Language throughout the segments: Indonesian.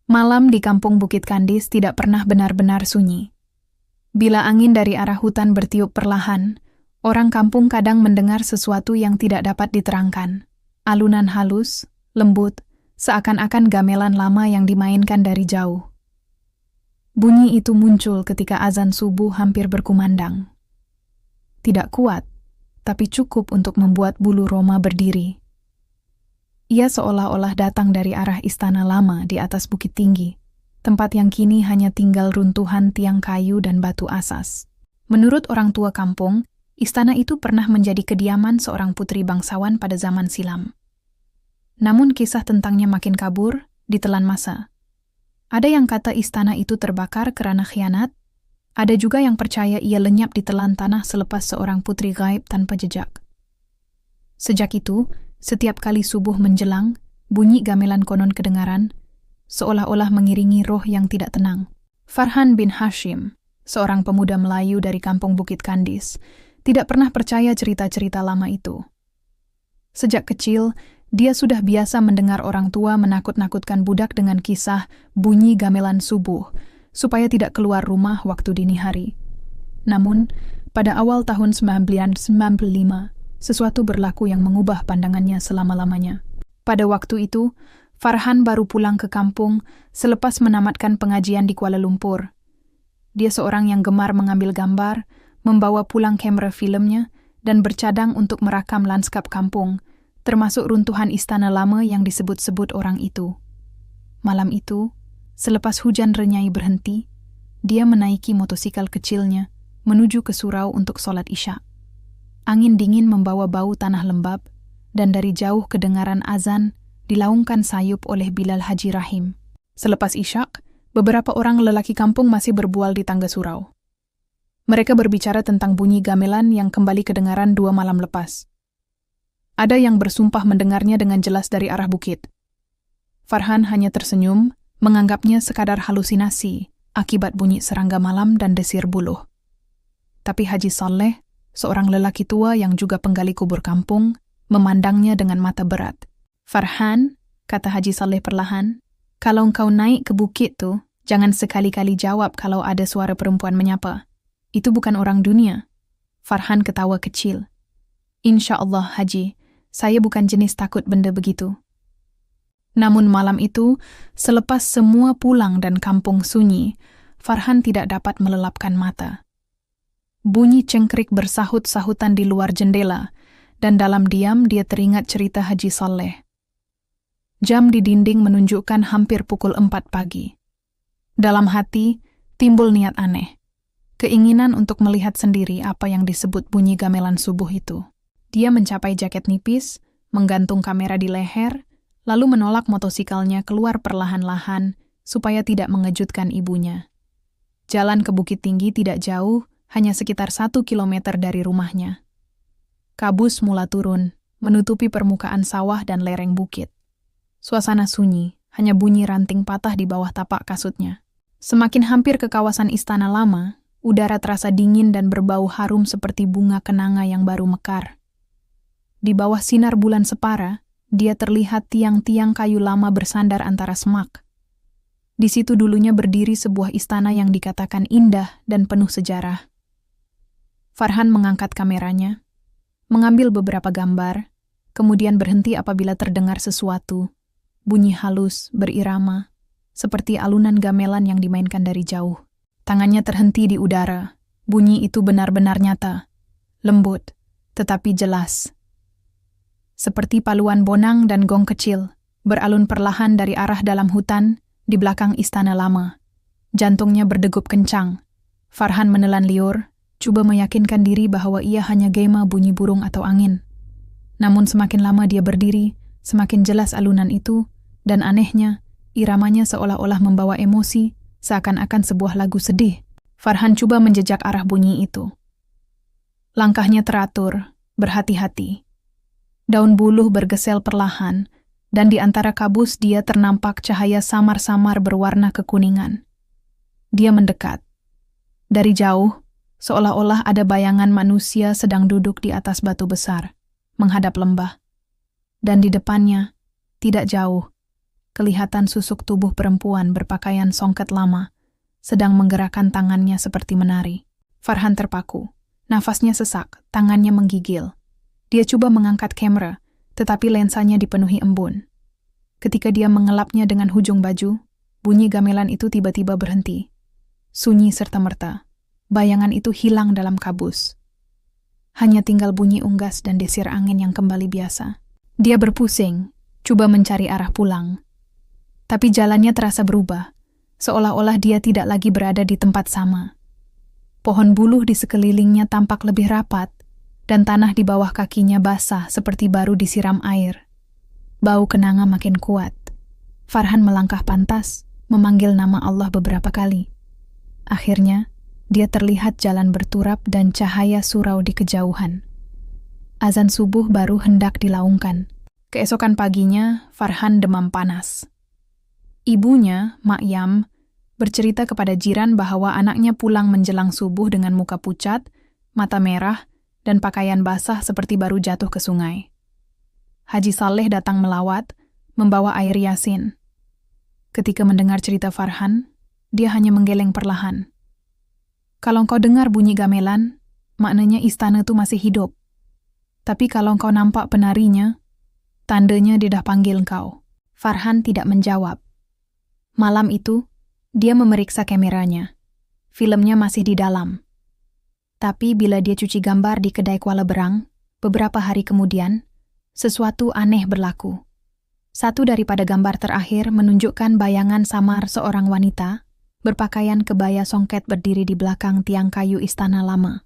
Malam di kampung Bukit Kandis tidak pernah benar-benar sunyi. Bila angin dari arah hutan bertiup perlahan, orang kampung kadang mendengar sesuatu yang tidak dapat diterangkan. Alunan halus, lembut, seakan-akan gamelan lama yang dimainkan dari jauh. Bunyi itu muncul ketika azan subuh hampir berkumandang. Tidak kuat, tapi cukup untuk membuat bulu Roma berdiri. Ia seolah-olah datang dari arah istana lama di atas bukit tinggi, tempat yang kini hanya tinggal runtuhan tiang kayu dan batu asas. Menurut orang tua kampung, istana itu pernah menjadi kediaman seorang putri bangsawan pada zaman silam. Namun kisah tentangnya makin kabur, ditelan masa. Ada yang kata istana itu terbakar karena khianat, ada juga yang percaya ia lenyap di telan tanah selepas seorang putri gaib tanpa jejak. Sejak itu, setiap kali subuh menjelang, bunyi gamelan konon kedengaran, seolah-olah mengiringi roh yang tidak tenang. Farhan bin Hashim, seorang pemuda Melayu dari kampung Bukit Kandis, tidak pernah percaya cerita-cerita lama itu. Sejak kecil, dia sudah biasa mendengar orang tua menakut-nakutkan budak dengan kisah bunyi gamelan subuh, supaya tidak keluar rumah waktu dini hari. Namun, pada awal tahun 1995, sesuatu berlaku yang mengubah pandangannya selama-lamanya. Pada waktu itu, Farhan baru pulang ke kampung selepas menamatkan pengajian di Kuala Lumpur. Dia seorang yang gemar mengambil gambar, membawa pulang kamera filmnya, dan bercadang untuk merakam lanskap kampung, termasuk runtuhan istana lama yang disebut-sebut orang itu. Malam itu, selepas hujan renyai berhenti, dia menaiki motosikal kecilnya menuju ke surau untuk sholat Isya. Angin dingin membawa bau tanah lembab, dan dari jauh kedengaran azan dilaungkan sayup oleh Bilal Haji Rahim. Selepas Isyak, beberapa orang lelaki kampung masih berbual di tangga surau. Mereka berbicara tentang bunyi gamelan yang kembali kedengaran 2 malam lepas. Ada yang bersumpah mendengarnya dengan jelas dari arah bukit. Farhan hanya tersenyum, menganggapnya sekadar halusinasi akibat bunyi serangga malam dan desir buluh. Tapi Haji Saleh, seorang lelaki tua yang juga penggali kubur kampung, memandangnya dengan mata berat. "Farhan," kata Haji Saleh perlahan, "kalau engkau naik ke bukit tuh, jangan sekali-kali jawab kalau ada suara perempuan menyapa. Itu bukan orang dunia." Farhan ketawa kecil. "Insya Allah, Haji, saya bukan jenis takut benda begitu." Namun malam itu, selepas semua pulang dan kampung sunyi, Farhan tidak dapat melelapkan mata. Bunyi cengkrik bersahut-sahutan di luar jendela, dan dalam diam dia teringat cerita Haji Saleh. Jam di dinding menunjukkan hampir pukul 4 pagi. Dalam hati, timbul niat aneh. Keinginan untuk melihat sendiri apa yang disebut bunyi gamelan subuh itu. Dia mencapai jaket nipis, menggantung kamera di leher, lalu menolak motosikalnya keluar perlahan-lahan supaya tidak mengejutkan ibunya. Jalan ke Bukit Tinggi tidak jauh, hanya sekitar 1 kilometer dari rumahnya. Kabus mula turun, menutupi permukaan sawah dan lereng bukit. Suasana sunyi, hanya bunyi ranting patah di bawah tapak kasutnya. Semakin hampir ke kawasan istana lama, udara terasa dingin dan berbau harum seperti bunga kenanga yang baru mekar. Di bawah sinar bulan separa, dia terlihat tiang-tiang kayu lama bersandar antara semak. Di situ dulunya berdiri sebuah istana yang dikatakan indah dan penuh sejarah. Farhan mengangkat kameranya, mengambil beberapa gambar, kemudian berhenti apabila terdengar sesuatu, bunyi halus, berirama, seperti alunan gamelan yang dimainkan dari jauh. Tangannya terhenti di udara, bunyi itu benar-benar nyata, lembut, tetapi jelas. Seperti paluan bonang dan gong kecil, beralun perlahan dari arah dalam hutan, di belakang istana lama. Jantungnya berdegup kencang. Farhan menelan liur, coba meyakinkan diri bahwa ia hanya gema bunyi burung atau angin. Namun semakin lama dia berdiri, semakin jelas alunan itu, dan anehnya, iramanya seolah-olah membawa emosi, seakan-akan sebuah lagu sedih. Farhan coba menjejak arah bunyi itu. Langkahnya teratur, berhati-hati. Daun buluh bergesel perlahan, dan di antara kabus dia ternampak cahaya samar-samar berwarna kekuningan. Dia mendekat. Dari jauh, seolah-olah ada bayangan manusia sedang duduk di atas batu besar, menghadap lembah. Dan di depannya, tidak jauh, kelihatan susuk tubuh perempuan berpakaian songket lama, sedang menggerakkan tangannya seperti menari. Farhan terpaku. Nafasnya sesak, tangannya menggigil. Dia coba mengangkat kamera, tetapi lensanya dipenuhi embun. Ketika dia mengelapnya dengan hujung baju, bunyi gamelan itu tiba-tiba berhenti. Sunyi serta-merta. Bayangan itu hilang dalam kabus. Hanya tinggal bunyi unggas dan desir angin yang kembali biasa. Dia berpusing, coba mencari arah pulang. Tapi jalannya terasa berubah, seolah-olah dia tidak lagi berada di tempat sama. Pohon buluh di sekelilingnya tampak lebih rapat, dan tanah di bawah kakinya basah seperti baru disiram air. Bau kenanga makin kuat. Farhan melangkah pantas, memanggil nama Allah beberapa kali. Akhirnya, dia terlihat jalan berturap dan cahaya surau di kejauhan. Azan subuh baru hendak dilaungkan. Keesokan paginya, Farhan demam panas. Ibunya, Mak Yam, bercerita kepada jiran bahwa anaknya pulang menjelang subuh dengan muka pucat, mata merah, dan pakaian basah seperti baru jatuh ke sungai. Haji Saleh datang melawat, membawa air yasin. Ketika mendengar cerita Farhan, dia hanya menggeleng perlahan. Kalau engkau dengar bunyi gamelan, maknanya istana itu masih hidup. Tapi kalau engkau nampak penarinya, tandanya dia dah panggil engkau. Farhan tidak menjawab. Malam itu, dia memeriksa kameranya. Filmnya masih di dalam. Tapi bila dia cuci gambar di kedai Kuala Berang, beberapa hari kemudian, sesuatu aneh berlaku. Satu daripada gambar terakhir menunjukkan bayangan samar seorang wanita berpakaian kebaya songket berdiri di belakang tiang kayu istana lama.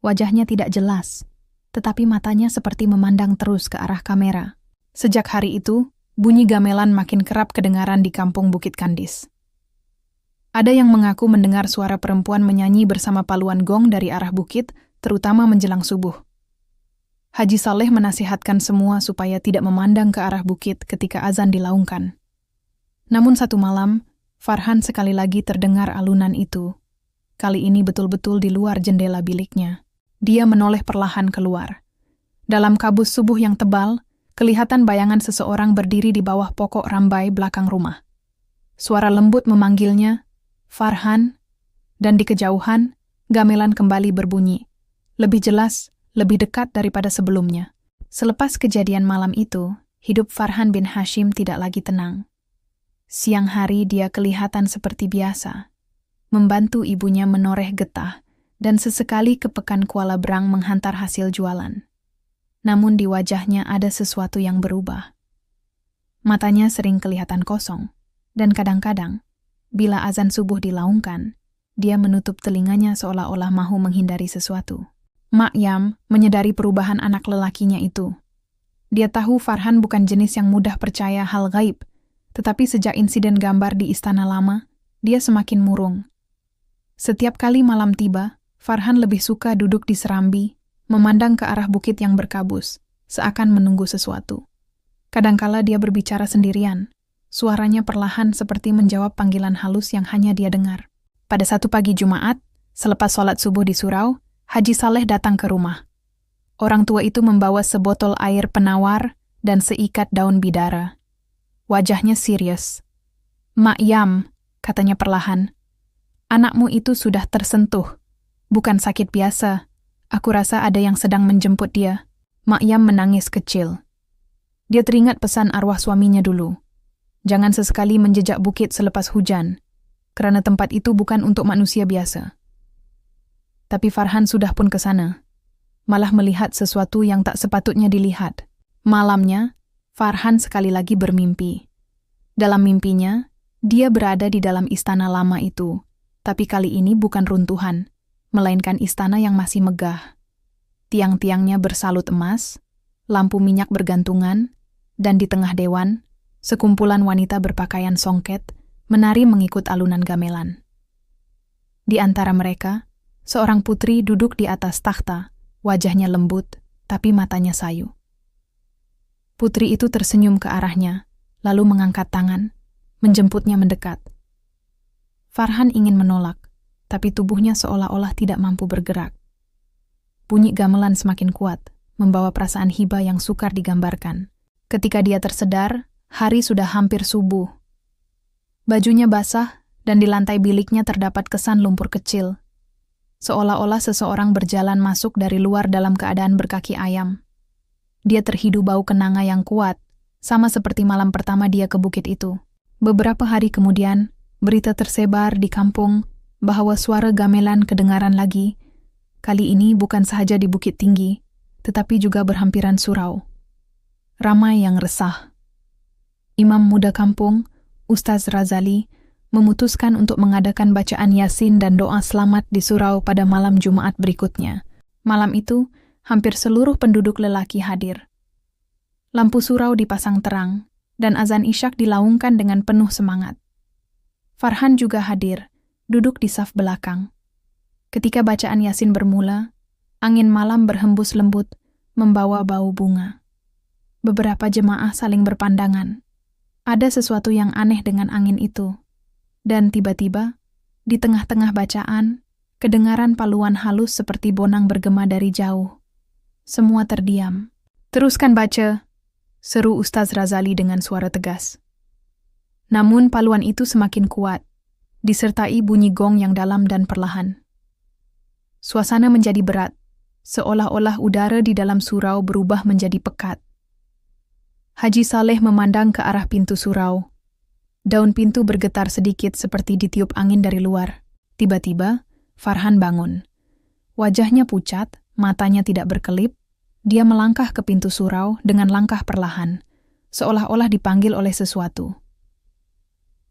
Wajahnya tidak jelas, tetapi matanya seperti memandang terus ke arah kamera. Sejak hari itu, bunyi gamelan makin kerap kedengaran di kampung Bukit Kandis. Ada yang mengaku mendengar suara perempuan menyanyi bersama paluan gong dari arah bukit, terutama menjelang subuh. Haji Saleh menasihatkan semua supaya tidak memandang ke arah bukit ketika azan dilaungkan. Namun satu malam, Farhan sekali lagi terdengar alunan itu. Kali ini betul-betul di luar jendela biliknya. Dia menoleh perlahan keluar. Dalam kabut subuh yang tebal, kelihatan bayangan seseorang berdiri di bawah pokok rambai belakang rumah. Suara lembut memanggilnya, Farhan, dan di kejauhan, gamelan kembali berbunyi. Lebih jelas, lebih dekat daripada sebelumnya. Selepas kejadian malam itu, hidup Farhan bin Hashim tidak lagi tenang. Siang hari dia kelihatan seperti biasa, membantu ibunya menoreh getah, dan sesekali ke Pekan Kuala Berang menghantar hasil jualan. Namun di wajahnya ada sesuatu yang berubah. Matanya sering kelihatan kosong, dan kadang-kadang, bila azan subuh dilaungkan, dia menutup telinganya seolah-olah mahu menghindari sesuatu. Mak Yam menyadari perubahan anak lelakinya itu. Dia tahu Farhan bukan jenis yang mudah percaya hal gaib, tetapi sejak insiden gambar di istana lama, dia semakin murung. Setiap kali malam tiba, Farhan lebih suka duduk di serambi, memandang ke arah bukit yang berkabus, seakan menunggu sesuatu. Kadangkala dia berbicara sendirian, suaranya perlahan seperti menjawab panggilan halus yang hanya dia dengar. Pada satu pagi Jumat, selepas sholat subuh di surau, Haji Saleh datang ke rumah. Orang tua itu membawa sebotol air penawar dan seikat daun bidara. Wajahnya serius. Mak Yam, katanya perlahan. Anakmu itu sudah tersentuh. Bukan sakit biasa. Aku rasa ada yang sedang menjemput dia. Mak Yam menangis kecil. Dia teringat pesan arwah suaminya dulu. Jangan sesekali menjejak bukit selepas hujan, kerana tempat itu bukan untuk manusia biasa. Tapi Farhan sudah pun ke sana, malah melihat sesuatu yang tak sepatutnya dilihat. Malamnya, Farhan sekali lagi bermimpi. Dalam mimpinya, dia berada di dalam istana lama itu, tapi kali ini bukan runtuhan, melainkan istana yang masih megah. Tiang-tiangnya bersalut emas, lampu minyak bergantungan, dan di tengah dewan, sekumpulan wanita berpakaian songket menari mengikut alunan gamelan. Di antara mereka, seorang putri duduk di atas takhta, wajahnya lembut, tapi matanya sayu. Putri itu tersenyum ke arahnya, lalu mengangkat tangan, menjemputnya mendekat. Farhan ingin menolak, tapi tubuhnya seolah-olah tidak mampu bergerak. Bunyi gamelan semakin kuat, membawa perasaan hibah yang sukar digambarkan. Ketika dia tersedar, Hari sudah hampir subuh. Bajunya basah dan di lantai biliknya terdapat kesan lumpur kecil. Seolah-olah seseorang berjalan masuk dari luar dalam keadaan berkaki ayam. Dia terhidu bau kenanga yang kuat, sama seperti malam pertama dia ke bukit itu. Beberapa hari kemudian, berita tersebar di kampung bahwa suara gamelan kedengaran lagi. Kali ini bukan sahaja di Bukit Tinggi, tetapi juga berhampiran surau. Ramai yang resah. Imam muda kampung, Ustaz Razali, memutuskan untuk mengadakan bacaan Yasin dan doa selamat di surau pada malam Jumat berikutnya. Malam itu, hampir seluruh penduduk lelaki hadir. Lampu surau dipasang terang, dan azan isyak dilaungkan dengan penuh semangat. Farhan juga hadir, duduk di saf belakang. Ketika bacaan Yasin bermula, angin malam berhembus lembut, membawa bau bunga. Beberapa jemaah saling berpandangan. Ada sesuatu yang aneh dengan angin itu. Dan tiba-tiba, di tengah-tengah bacaan, kedengaran paluan halus seperti bonang bergema dari jauh. Semua terdiam. "Teruskan baca," seru Ustaz Razali dengan suara tegas. Namun paluan itu semakin kuat, disertai bunyi gong yang dalam dan perlahan. Suasana menjadi berat, seolah-olah udara di dalam surau berubah menjadi pekat. Haji Saleh memandang ke arah pintu surau. Daun pintu bergetar sedikit seperti ditiup angin dari luar. Tiba-tiba, Farhan bangun. Wajahnya pucat, matanya tidak berkelip. Dia melangkah ke pintu surau dengan langkah perlahan, seolah-olah dipanggil oleh sesuatu.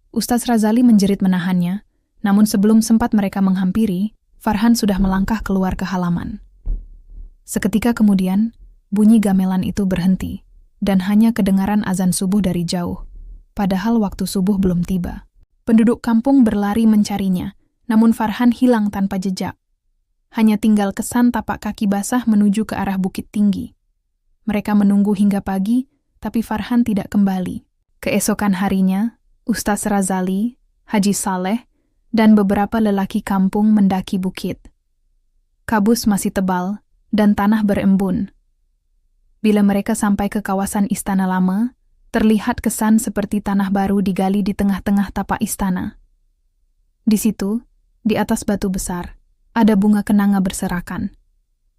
Ustaz Razali menjerit menahannya, namun sebelum sempat mereka menghampiri, Farhan sudah melangkah keluar ke halaman. Seketika kemudian, bunyi gamelan itu berhenti, dan hanya kedengaran azan subuh dari jauh, padahal waktu subuh belum tiba. Penduduk kampung berlari mencarinya, namun Farhan hilang tanpa jejak. Hanya tinggal kesan tapak kaki basah menuju ke arah Bukit Tinggi. Mereka menunggu hingga pagi, tapi Farhan tidak kembali. Keesokan harinya, Ustaz Razali, Haji Saleh, dan beberapa lelaki kampung mendaki bukit. Kabus masih tebal, dan tanah berembun. Bila mereka sampai ke kawasan istana lama, terlihat kesan seperti tanah baru digali di tengah-tengah tapak istana. Di situ, di atas batu besar, ada bunga kenanga berserakan.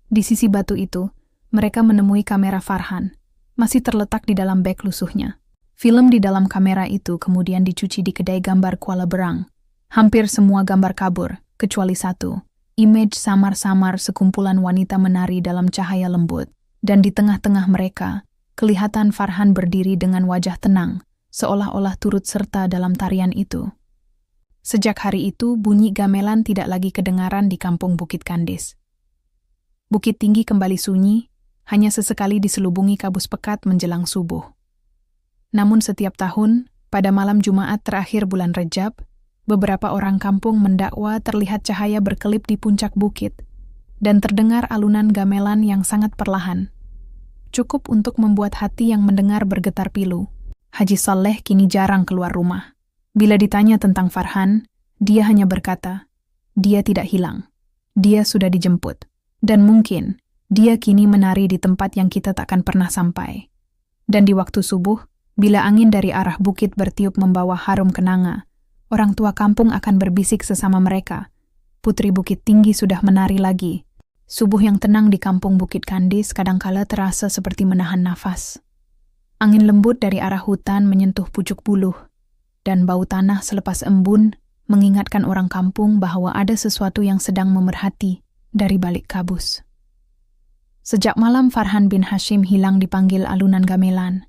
Di sisi batu itu, mereka menemui kamera Farhan, masih terletak di dalam beg lusuhnya. Film di dalam kamera itu kemudian dicuci di kedai gambar Kuala Berang. Hampir semua gambar kabur, kecuali satu. Image samar-samar sekumpulan wanita menari dalam cahaya lembut. Dan di tengah-tengah mereka, kelihatan Farhan berdiri dengan wajah tenang, seolah-olah turut serta dalam tarian itu. Sejak hari itu, bunyi gamelan tidak lagi kedengaran di kampung Bukit Kandis. Bukit Tinggi kembali sunyi, hanya sesekali diselubungi kabus pekat menjelang subuh. Namun setiap tahun, pada malam Jumat terakhir bulan Rejab, beberapa orang kampung mendakwa terlihat cahaya berkelip di puncak bukit, dan terdengar alunan gamelan yang sangat perlahan. Cukup untuk membuat hati yang mendengar bergetar pilu. Haji Saleh kini jarang keluar rumah. Bila ditanya tentang Farhan, dia hanya berkata, dia tidak hilang. Dia sudah dijemput. Dan mungkin, dia kini menari di tempat yang kita takkan pernah sampai. Dan di waktu subuh, bila angin dari arah bukit bertiup membawa harum kenanga, orang tua kampung akan berbisik sesama mereka. Putri Bukit Tinggi sudah menari lagi. Subuh yang tenang di kampung Bukit Kandis kadangkala terasa seperti menahan nafas. Angin lembut dari arah hutan menyentuh pucuk buluh, dan bau tanah selepas embun mengingatkan orang kampung bahwa ada sesuatu yang sedang memerhati dari balik kabus. Sejak malam Farhan bin Hashim hilang dipanggil alunan gamelan,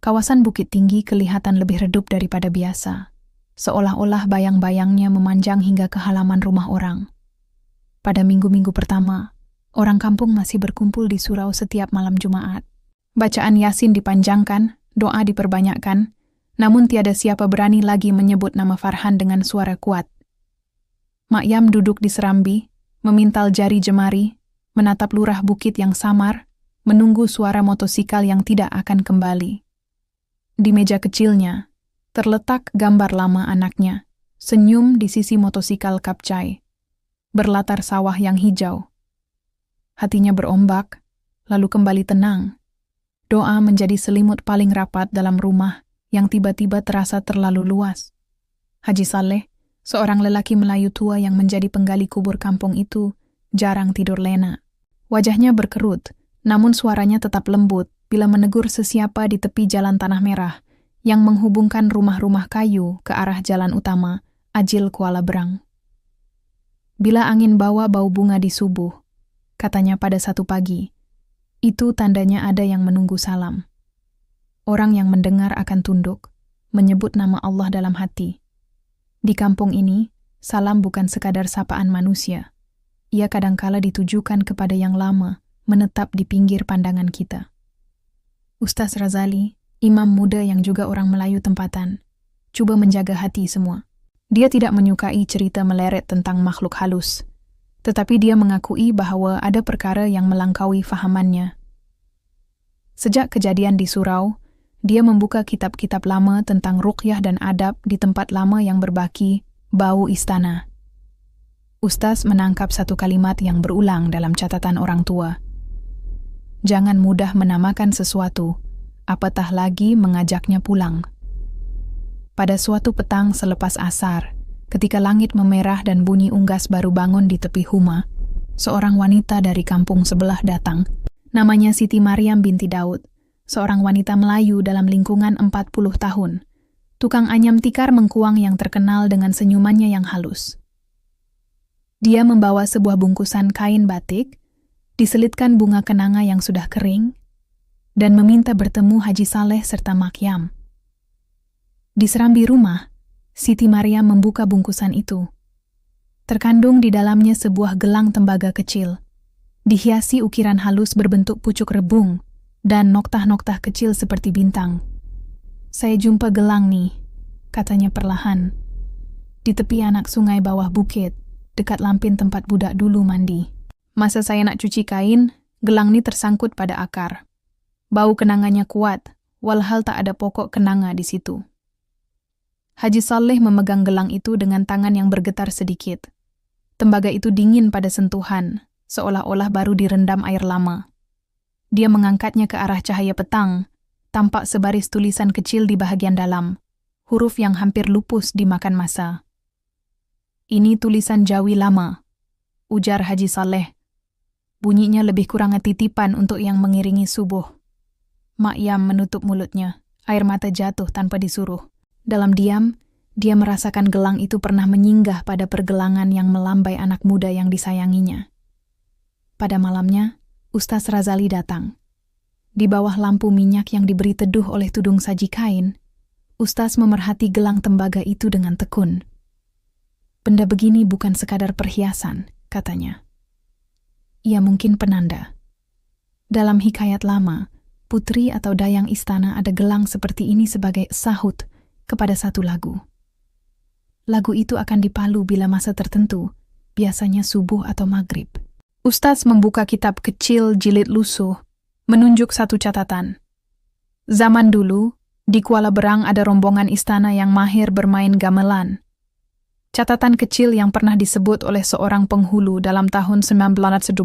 kawasan Bukit Tinggi kelihatan lebih redup daripada biasa, seolah-olah bayang-bayangnya memanjang hingga ke halaman rumah orang. Pada minggu-minggu pertama, orang kampung masih berkumpul di surau setiap malam Jumat. Bacaan Yasin dipanjangkan, doa diperbanyakkan, namun tiada siapa berani lagi menyebut nama Farhan dengan suara kuat. Mak Yam duduk di serambi, memintal jari jemari, menatap lurah bukit yang samar, menunggu suara motosikal yang tidak akan kembali. Di meja kecilnya, terletak gambar lama anaknya, senyum di sisi motosikal kapcai, berlatar sawah yang hijau. Hatinya berombak, lalu kembali tenang. Doa menjadi selimut paling rapat dalam rumah yang tiba-tiba terasa terlalu luas. Haji Saleh, seorang lelaki Melayu tua yang menjadi penggali kubur kampung itu, jarang tidur lena. Wajahnya berkerut, namun suaranya tetap lembut bila menegur sesiapa di tepi jalan tanah merah yang menghubungkan rumah-rumah kayu ke arah jalan utama, Ajil Kuala Berang. Bila angin bawa bau bunga di subuh, katanya pada satu pagi, itu tandanya ada yang menunggu salam. Orang yang mendengar akan tunduk, menyebut nama Allah dalam hati. Di kampung ini, salam bukan sekadar sapaan manusia. Ia kadangkala ditujukan kepada yang lama, menetap di pinggir pandangan kita. Ustaz Razali, imam muda yang juga orang Melayu tempatan, cuba menjaga hati semua. Dia tidak menyukai cerita meleret tentang makhluk halus, tetapi dia mengakui bahwa ada perkara yang melangkaui fahamannya. Sejak kejadian di Surau, dia membuka kitab-kitab lama tentang ruqyah dan adab di tempat lama yang berbaki bau istana. Ustaz menangkap satu kalimat yang berulang dalam catatan orang tua. Jangan mudah menamakan sesuatu, apatah lagi mengajaknya pulang. Pada suatu petang selepas asar, ketika langit memerah dan bunyi unggas baru bangun di tepi Huma, seorang wanita dari kampung sebelah datang. Namanya Siti Maryam binti Daud, seorang wanita Melayu dalam lingkungan 40 tahun. Tukang anyam tikar mengkuang yang terkenal dengan senyumannya yang halus. Dia membawa sebuah bungkusan kain batik, diselitkan bunga kenanga yang sudah kering, dan meminta bertemu Haji Saleh serta Makyam. Di serambi rumah, Siti Maryam membuka bungkusan itu. Terkandung di dalamnya sebuah gelang tembaga kecil, dihiasi ukiran halus berbentuk pucuk rebung dan noktah-noktah kecil seperti bintang. Saya jumpa gelang nih, katanya perlahan. Di tepi anak sungai bawah bukit, dekat lampin tempat budak dulu mandi. Masa saya nak cuci kain, gelang ni tersangkut pada akar. Bau kenangannya kuat, walhal tak ada pokok kenanga di situ. Haji Saleh memegang gelang itu dengan tangan yang bergetar sedikit. Tembaga itu dingin pada sentuhan, seolah-olah baru direndam air lama. Dia mengangkatnya ke arah cahaya petang, tampak sebaris tulisan kecil di bahagian dalam, huruf yang hampir lupus dimakan masa. Ini tulisan Jawi lama, ujar Haji Saleh. Bunyinya lebih kurang titipan untuk yang mengiringi subuh. Makyam menutup mulutnya, air mata jatuh tanpa disuruh. Dalam diam, dia merasakan gelang itu pernah menyinggah pada pergelangan yang melambai anak muda yang disayanginya. Pada malamnya, Ustaz Razali datang. Di bawah lampu minyak yang diberi teduh oleh tudung saji kain, Ustaz memerhati gelang tembaga itu dengan tekun. Benda begini bukan sekadar perhiasan, katanya. Ia mungkin penanda. Dalam hikayat lama, putri atau dayang istana ada gelang seperti ini sebagai sahut kepada satu lagu. Lagu itu akan dipalu bila masa tertentu, biasanya subuh atau maghrib. Ustaz membuka kitab kecil jilid lusuh, menunjuk satu catatan. Zaman dulu, di Kuala Berang ada rombongan istana yang mahir bermain gamelan. Catatan kecil yang pernah disebut oleh seorang penghulu dalam tahun 1927.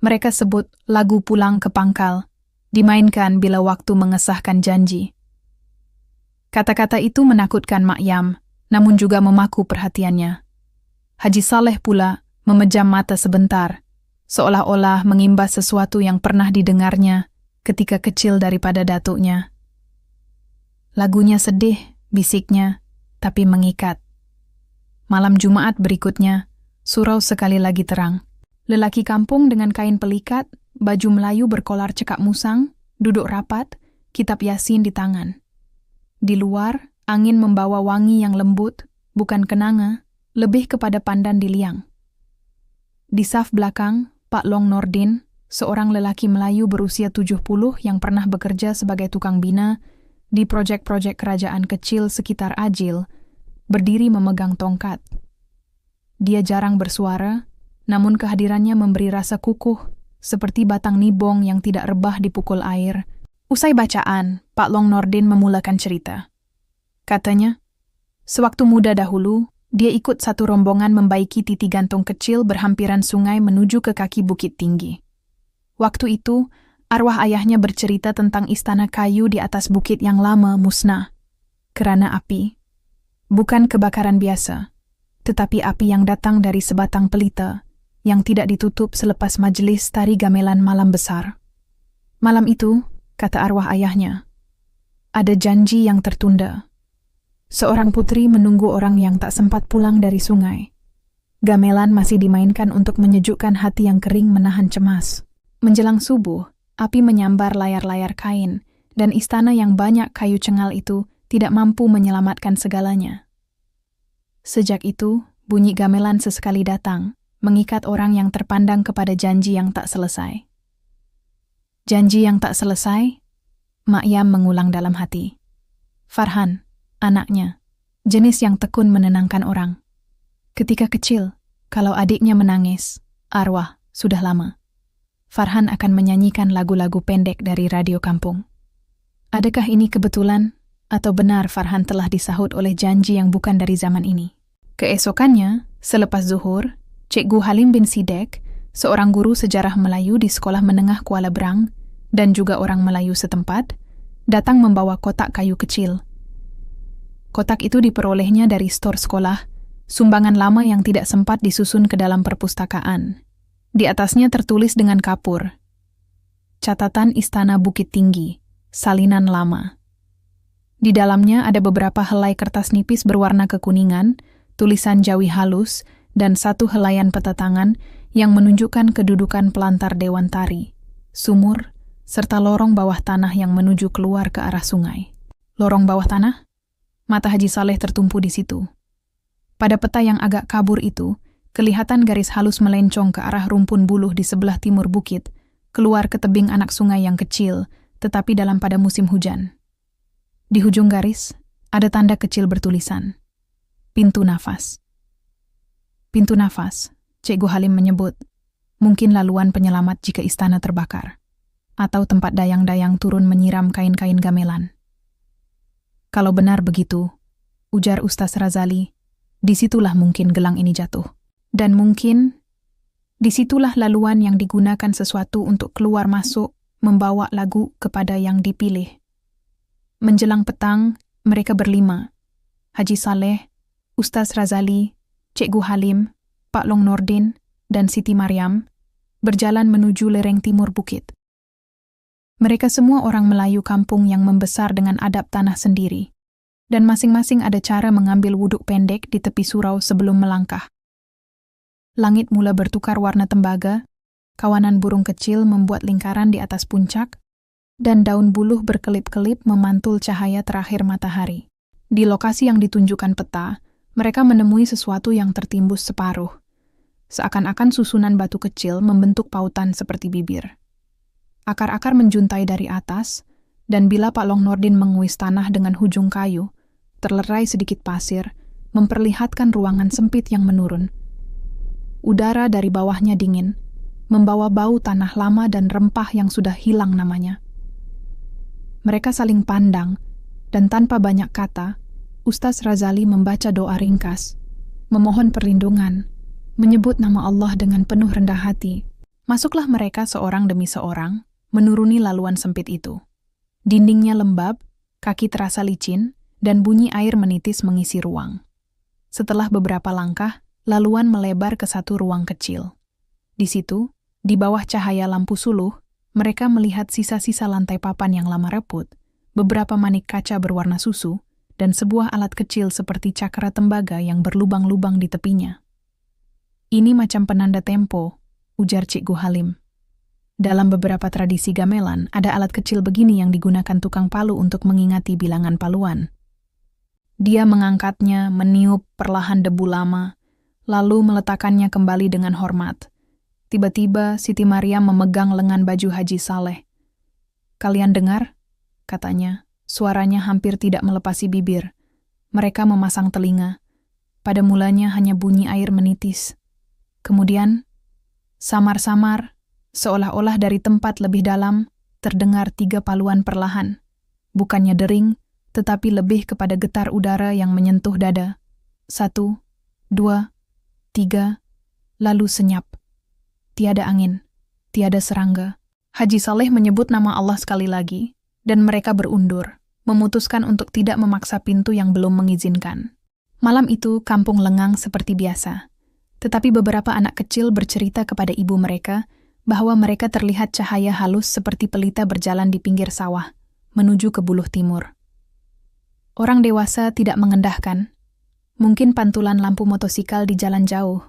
Mereka sebut lagu pulang ke pangkal, dimainkan bila waktu mengesahkan janji. Kata-kata itu menakutkan Makyam, namun juga memaku perhatiannya. Haji Saleh pula memejam mata sebentar, seolah-olah mengimbas sesuatu yang pernah didengarnya ketika kecil daripada datuknya. Lagunya sedih, bisiknya, tapi mengikat. Malam Jumat berikutnya, surau sekali lagi terang. Lelaki kampung dengan kain pelikat, baju Melayu berkolar cekak musang, duduk rapat, kitab Yasin di tangan. Di luar, angin membawa wangi yang lembut, bukan kenanga, lebih kepada pandan di liang. Di saf belakang, Pak Long Nordin, seorang lelaki Melayu berusia 70 yang pernah bekerja sebagai tukang bina di proyek-proyek kerajaan kecil sekitar Ajil, berdiri memegang tongkat. Dia jarang bersuara, namun kehadirannya memberi rasa kukuh, seperti batang nibong yang tidak rebah dipukul air. Usai bacaan, Pak Long Nordin memulakan cerita. Katanya, sewaktu muda dahulu, dia ikut satu rombongan membaiki titik gantung kecil berhampiran sungai menuju ke kaki bukit tinggi. Waktu itu, Arwah ayahnya bercerita tentang istana kayu di atas bukit yang lama musnah kerana api. Bukan kebakaran biasa, tetapi api yang datang dari sebatang pelita yang tidak ditutup selepas majelis tari gamelan malam besar. Malam itu, kata arwah ayahnya, ada janji yang tertunda. Seorang putri menunggu orang yang tak sempat pulang dari sungai. Gamelan masih dimainkan untuk menyejukkan hati yang kering menahan cemas. Menjelang subuh, api menyambar layar-layar kain, dan istana yang banyak kayu cengal itu tidak mampu menyelamatkan segalanya. Sejak itu, bunyi gamelan sesekali datang, mengikat orang yang terpandang kepada janji yang tak selesai. Janji yang tak selesai, Mak Yam mengulang dalam hati. Farhan, anaknya, jenis yang tekun menenangkan orang. Ketika kecil, kalau adiknya menangis, arwah, sudah lama. Farhan akan menyanyikan lagu-lagu pendek dari radio kampung. Adakah ini kebetulan, atau benar Farhan telah disahut oleh janji yang bukan dari zaman ini? Keesokannya, selepas zuhur, Cikgu Halim bin Sidek, seorang guru sejarah Melayu di Sekolah Menengah Kuala Berang, dan juga orang Melayu setempat, datang membawa kotak kayu kecil. Kotak itu diperolehnya dari stor sekolah, sumbangan lama yang tidak sempat disusun ke dalam perpustakaan. Di atasnya tertulis dengan kapur, Catatan Istana Bukit Tinggi, salinan lama. Di dalamnya ada beberapa helai kertas nipis berwarna kekuningan, tulisan Jawi halus, dan satu helaian peta tangan yang menunjukkan kedudukan pelantar Dewan Tari, sumur, serta lorong bawah tanah yang menuju keluar ke arah sungai. Lorong bawah tanah? Mata Haji Saleh tertumpu di situ. Pada peta yang agak kabur itu, kelihatan garis halus melencong ke arah rumpun buluh di sebelah timur bukit, keluar ke tebing anak sungai yang kecil, tetapi dalam pada musim hujan. Di hujung garis, ada tanda kecil bertulisan, Pintu Nafas. Pintu nafas, Cikgu Halim menyebut, mungkin laluan penyelamat jika istana terbakar, atau tempat dayang-dayang turun menyiram kain-kain gamelan. Kalau benar begitu, ujar Ustaz Razali, disitulah mungkin gelang ini jatuh. Dan mungkin, disitulah laluan yang digunakan sesuatu untuk keluar masuk, membawa lagu kepada yang dipilih. Menjelang petang, mereka berlima, Haji Saleh, Ustaz Razali, Cikgu Halim, Pak Long Nordin, dan Siti Maryam, berjalan menuju lereng timur bukit. Mereka semua orang Melayu kampung yang membesar dengan adab tanah sendiri, dan masing-masing ada cara mengambil wuduk pendek di tepi surau sebelum melangkah. Langit mula bertukar warna tembaga, kawanan burung kecil membuat lingkaran di atas puncak, dan daun buluh berkelip-kelip memantul cahaya terakhir matahari. Di lokasi yang ditunjukkan peta, mereka menemui sesuatu yang tertimbus separuh. Seakan-akan susunan batu kecil membentuk pautan seperti bibir. Akar-akar menjuntai dari atas, dan bila Pak Long Nordin menguis tanah dengan hujung kayu, terlerai sedikit pasir, memperlihatkan ruangan sempit yang menurun. Udara dari bawahnya dingin, membawa bau tanah lama dan rempah yang sudah hilang namanya. Mereka saling pandang, dan tanpa banyak kata, Ustaz Razali membaca doa ringkas, memohon perlindungan, menyebut nama Allah dengan penuh rendah hati. Masuklah mereka seorang demi seorang, menuruni laluan sempit itu. Dindingnya lembab, kaki terasa licin, dan bunyi air menitis mengisi ruang. Setelah beberapa langkah, laluan melebar ke satu ruang kecil. Di situ, di bawah cahaya lampu suluh, mereka melihat sisa-sisa lantai papan yang lama reput, beberapa manik kaca berwarna susu, dan sebuah alat kecil seperti cakra tembaga yang berlubang-lubang di tepinya. Ini macam penanda tempo, ujar Cikgu Halim. Dalam beberapa tradisi gamelan, ada alat kecil begini yang digunakan tukang palu untuk mengingati bilangan paluan. Dia mengangkatnya, meniup perlahan debu lama, lalu meletakkannya kembali dengan hormat. Tiba-tiba Siti Maryam memegang lengan baju Haji Saleh. "Kalian dengar?" katanya. Suaranya hampir tidak melepasi bibir. Mereka memasang telinga. Pada mulanya hanya bunyi air menitis. Kemudian, samar-samar, seolah-olah dari tempat lebih dalam, terdengar 3 paluan perlahan. Bukannya dering, tetapi lebih kepada getar udara yang menyentuh dada. 1, 2, 3, lalu senyap. Tiada angin, tiada serangga, Haji Saleh menyebut nama Allah sekali lagi, dan mereka berundur, memutuskan untuk tidak memaksa pintu yang belum mengizinkan. Malam itu, kampung lengang seperti biasa. Tetapi beberapa anak kecil bercerita kepada ibu mereka bahwa mereka terlihat cahaya halus seperti pelita berjalan di pinggir sawah, menuju ke buluh timur. Orang dewasa tidak mengendahkan, mungkin pantulan lampu motosikal di jalan jauh.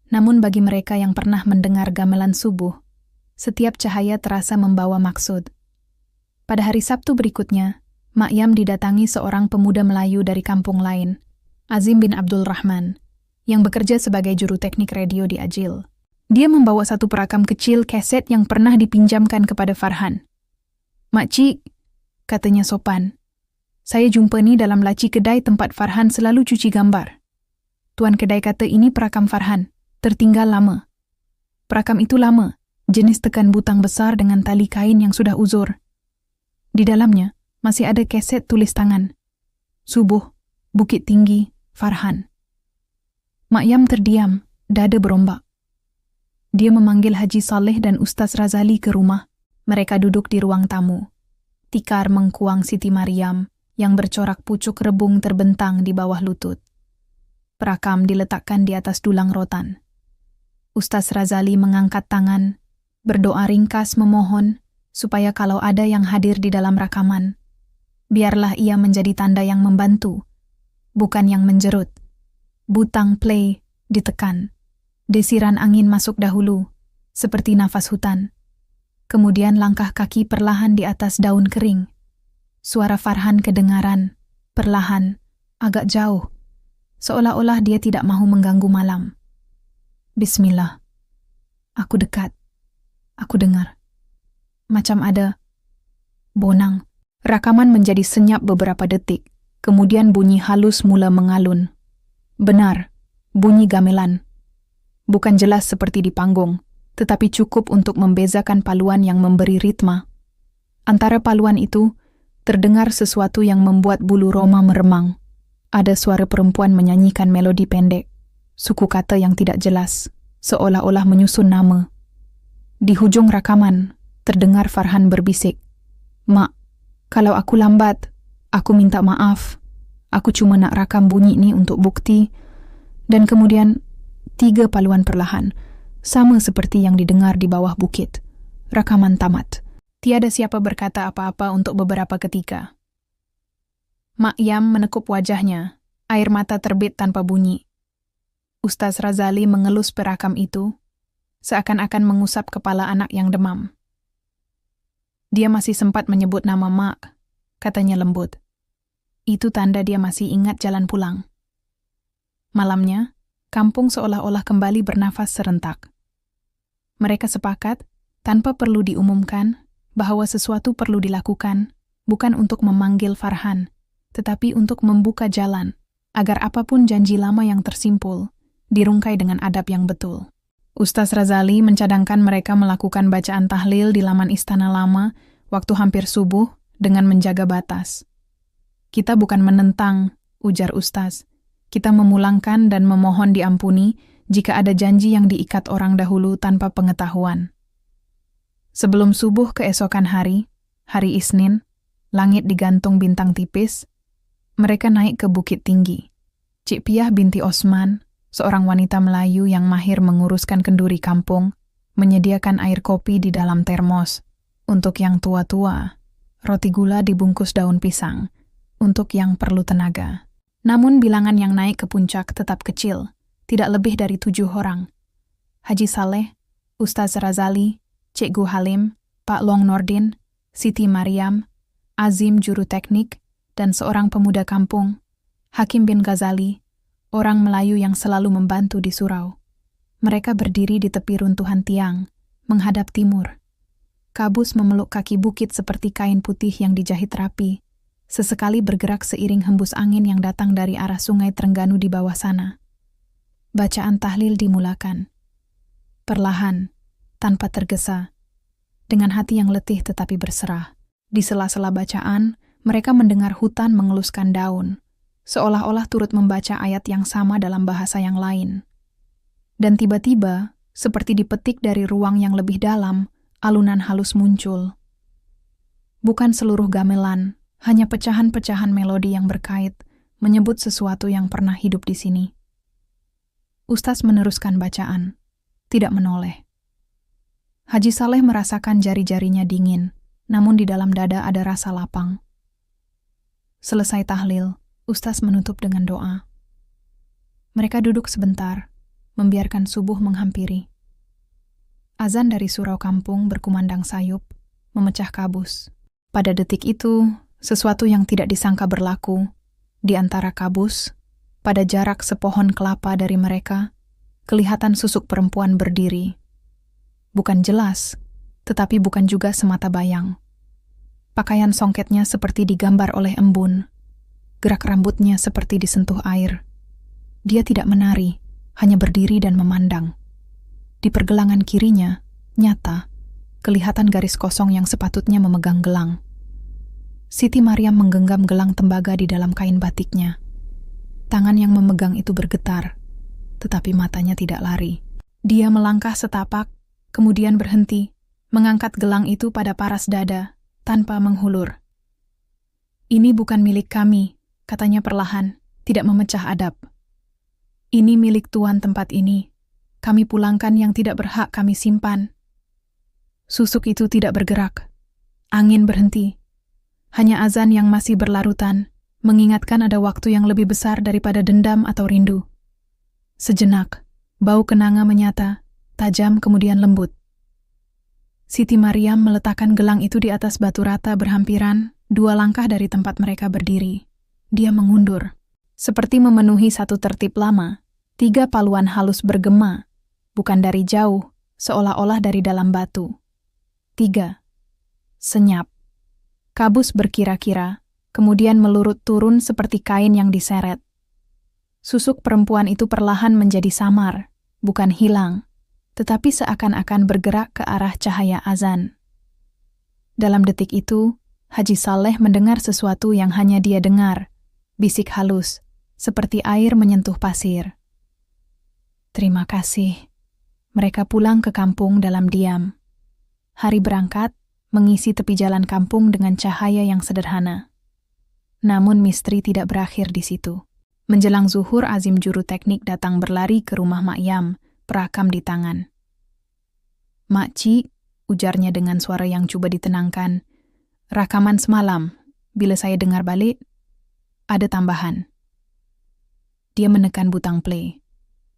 Namun bagi mereka yang pernah mendengar gamelan subuh, setiap cahaya terasa membawa maksud. Pada hari Sabtu berikutnya, Mak Yam didatangi seorang pemuda Melayu dari kampung lain, Azim bin Abdul Rahman, yang bekerja sebagai juru teknik radio di Ajil. Dia membawa satu perakam kecil kaset yang pernah dipinjamkan kepada Farhan. "Makcik," katanya sopan, "saya jumpa ni dalam laci kedai tempat Farhan selalu cuci gambar. Tuan kedai kata ini perakam Farhan, tertinggal lama. Perakam itu lama, jenis tekan butang besar dengan tali kain yang sudah uzur. Di dalamnya masih ada kaset tulis tangan. Subuh, Bukit Tinggi, Farhan." Mak Yam terdiam, dada berombak. Dia memanggil Haji Saleh dan Ustaz Razali ke rumah. Mereka duduk di ruang tamu. Tikar mengkuang Siti Maryam yang bercorak pucuk rebung terbentang di bawah lutut. Perakam diletakkan di atas dulang rotan. Ustaz Razali mengangkat tangan, berdoa ringkas memohon supaya kalau ada yang hadir di dalam rakaman, biarlah ia menjadi tanda yang membantu, bukan yang menjerut. Butang play ditekan. Desiran angin masuk dahulu, seperti nafas hutan. Kemudian langkah kaki perlahan di atas daun kering. Suara Farhan kedengaran, perlahan, agak jauh, seolah-olah dia tidak mahu mengganggu malam. "Bismillah. Aku dekat. Aku dengar. Macam ada bonang." Rakaman menjadi senyap beberapa detik, kemudian bunyi halus mula mengalun. Benar, bunyi gamelan. Bukan jelas seperti di panggung, tetapi cukup untuk membezakan paluan yang memberi ritma. Antara paluan itu, terdengar sesuatu yang membuat bulu roma meremang. Ada suara perempuan menyanyikan melodi pendek, suku kata yang tidak jelas, seolah-olah menyusun nama. Di hujung rakaman, terdengar Farhan berbisik, "Mak, kalau aku lambat, aku minta maaf. Aku cuma nak rakam bunyi ni untuk bukti." Dan kemudian 3 paluan perlahan, sama seperti yang didengar di bawah bukit. Rakaman tamat. Tiada siapa berkata apa-apa untuk beberapa ketika. Mak Yam menekup wajahnya, air mata terbit tanpa bunyi. Ustaz Razali mengelus perakam itu, seakan-akan mengusap kepala anak yang demam. "Dia masih sempat menyebut nama Mak," katanya lembut. "Itu tanda dia masih ingat jalan pulang." Malamnya, kampung seolah-olah kembali bernafas serentak. Mereka sepakat, tanpa perlu diumumkan, bahwa sesuatu perlu dilakukan, bukan untuk memanggil Farhan, tetapi untuk membuka jalan, agar apapun janji lama yang tersimpul, dirungkai dengan adab yang betul. Ustaz Razali mencadangkan mereka melakukan bacaan tahlil di laman Istana Lama waktu hampir subuh dengan menjaga batas. "Kita bukan menentang," ujar Ustaz. "Kita memulangkan dan memohon diampuni jika ada janji yang diikat orang dahulu tanpa pengetahuan." Sebelum subuh keesokan hari, hari Isnin, langit digantung bintang tipis, mereka naik ke Bukit Tinggi. Cik Piah binti Osman, seorang wanita Melayu yang mahir menguruskan kenduri kampung, menyediakan air kopi di dalam termos. Untuk yang tua-tua, roti gula dibungkus daun pisang, untuk yang perlu tenaga. Namun bilangan yang naik ke puncak tetap kecil, tidak lebih dari 7 orang. Haji Saleh, Ustaz Razali, Cikgu Halim, Pak Long Nordin, Siti Maryam, Azim juru teknik, dan seorang pemuda kampung, Hakim bin Ghazali, orang Melayu yang selalu membantu di surau. Mereka berdiri di tepi runtuhan tiang, menghadap timur. Kabus memeluk kaki bukit seperti kain putih yang dijahit rapi, sesekali bergerak seiring hembus angin yang datang dari arah sungai Trengganu di bawah sana. Bacaan tahlil dimulakan. Perlahan, tanpa tergesa, dengan hati yang letih tetapi berserah. Di sela-sela bacaan, mereka mendengar hutan mengeluskan daun, seolah-olah turut membaca ayat yang sama dalam bahasa yang lain. Dan tiba-tiba, seperti dipetik dari ruang yang lebih dalam, alunan halus muncul. Bukan seluruh gamelan, hanya pecahan-pecahan melodi yang berkait, menyebut sesuatu yang pernah hidup di sini. Ustaz meneruskan bacaan, tidak menoleh. Haji Saleh merasakan jari-jarinya dingin, namun di dalam dada ada rasa lapang. Selesai tahlil, Ustaz menutup dengan doa. Mereka duduk sebentar, membiarkan subuh menghampiri. Azan dari surau kampung berkumandang sayup, memecah kabus. Pada detik itu, sesuatu yang tidak disangka berlaku. Di antara kabus, pada jarak sepohon kelapa dari mereka, kelihatan susuk perempuan berdiri. Bukan jelas, tetapi bukan juga semata bayang. Pakaian songketnya seperti digambar oleh embun. Gerak rambutnya seperti disentuh air. Dia tidak menari, hanya berdiri dan memandang. Di pergelangan kirinya, nyata, kelihatan garis kosong yang sepatutnya memegang gelang. Siti Maryam menggenggam gelang tembaga di dalam kain batiknya. Tangan yang memegang itu bergetar, tetapi matanya tidak lari. Dia melangkah setapak, kemudian berhenti, mengangkat gelang itu pada paras dada, tanpa menghulur. "Ini bukan milik kami," katanya perlahan, tidak memecah adab. "Ini milik tuan tempat ini. Kami pulangkan yang tidak berhak kami simpan." Susuk itu tidak bergerak. Angin berhenti. Hanya azan yang masih berlarutan, mengingatkan ada waktu yang lebih besar daripada dendam atau rindu. Sejenak, bau kenanga menyata, tajam kemudian lembut. Siti Maryam meletakkan gelang itu di atas batu rata berhampiran, 2 langkah dari tempat mereka berdiri. Dia mengundur. Seperti memenuhi satu tertib lama, 3 paluan halus bergema, bukan dari jauh, seolah-olah dari dalam batu. 3. Senyap. Kabus berkira-kira, kemudian melurut turun seperti kain yang diseret. Susuk perempuan itu perlahan menjadi samar, bukan hilang, tetapi seakan-akan bergerak ke arah cahaya azan. Dalam detik itu, Haji Saleh mendengar sesuatu yang hanya dia dengar, bisik halus, seperti air menyentuh pasir. "Terima kasih." Mereka pulang ke kampung dalam diam. Hari berangkat, mengisi tepi jalan kampung dengan cahaya yang sederhana. Namun misteri tidak berakhir di situ. Menjelang zuhur, Azim juru teknik datang berlari ke rumah Mak Yam, perakam di tangan. "Makcik," ujarnya dengan suara yang coba ditenangkan, "rakaman semalam, bila saya dengar balik, ada tambahan." Dia menekan butang play.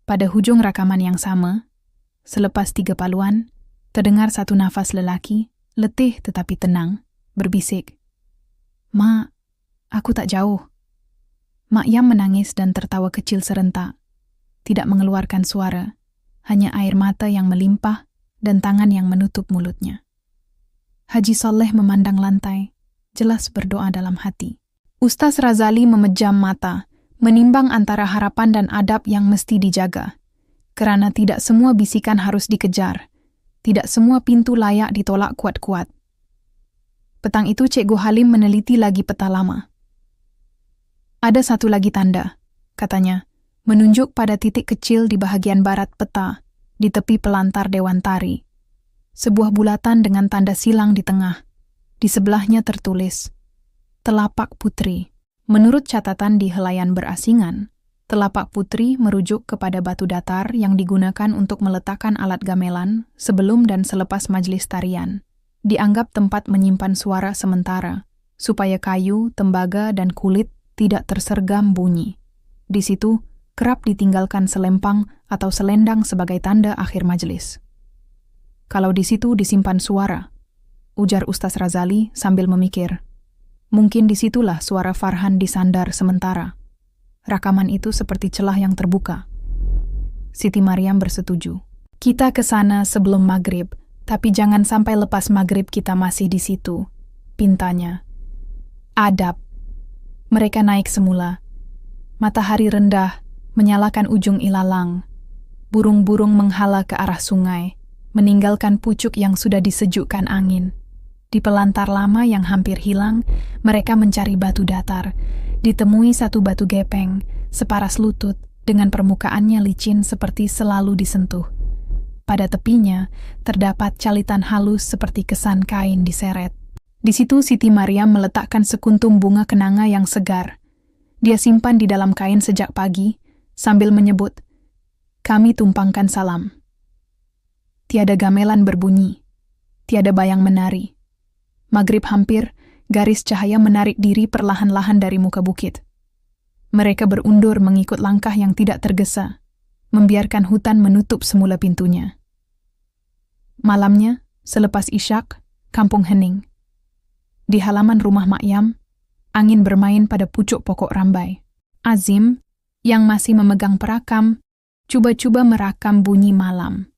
Pada hujung rakaman yang sama, selepas 3 paluan, terdengar satu nafas lelaki, letih tetapi tenang, berbisik, "Mak, aku tak jauh." Mak Yam menangis dan tertawa kecil serentak, tidak mengeluarkan suara, hanya air mata yang melimpah dan tangan yang menutup mulutnya. Haji Saleh memandang lantai, jelas berdoa dalam hati. Ustaz Razali memejam mata, menimbang antara harapan dan adab yang mesti dijaga. Kerana tidak semua bisikan harus dikejar, tidak semua pintu layak ditolak kuat-kuat. Petang itu Cikgu Halim meneliti lagi peta lama. "Ada satu lagi tanda," katanya, menunjuk pada titik kecil di bahagian barat peta, di tepi pelantar Dewan Tari. Sebuah bulatan dengan tanda silang di tengah. Di sebelahnya tertulis, "Telapak Putri." Menurut catatan di helaian berasingan, telapak putri merujuk kepada batu datar yang digunakan untuk meletakkan alat gamelan sebelum dan selepas majelis tarian. Dianggap tempat menyimpan suara sementara, supaya kayu, tembaga, dan kulit tidak tersergam bunyi. Di situ, kerap ditinggalkan selempang atau selendang sebagai tanda akhir majelis. "Kalau di situ disimpan suara," ujar Ustaz Razali sambil memikir. "Mungkin disitulah suara Farhan disandar sementara." Rakaman itu seperti celah yang terbuka. Siti Maryam bersetuju. "Kita ke sana sebelum maghrib, tapi jangan sampai lepas maghrib kita masih di situ," pintanya. "Adab." Mereka naik semula. Matahari rendah, menyalakan ujung ilalang. Burung-burung menghala ke arah sungai, meninggalkan pucuk yang sudah disejukkan angin. Di pelantar lama yang hampir hilang, mereka mencari batu datar. Ditemui satu batu gepeng, separas lutut, dengan permukaannya licin seperti selalu disentuh. Pada tepinya, terdapat calitan halus seperti kesan kain diseret. Di situ Siti Maryam meletakkan sekuntum bunga kenanga yang segar. Dia simpan di dalam kain sejak pagi, sambil menyebut, "Kami tumpangkan salam." Tiada gamelan berbunyi, tiada bayang menari. Maghrib hampir, garis cahaya menarik diri perlahan-lahan dari muka bukit. Mereka berundur mengikut langkah yang tidak tergesa, membiarkan hutan menutup semula pintunya. Malamnya, selepas isyak, kampung hening. Di halaman rumah Mak Yam, angin bermain pada pucuk pokok rambai. Azim, yang masih memegang perakam, coba-coba merakam bunyi malam.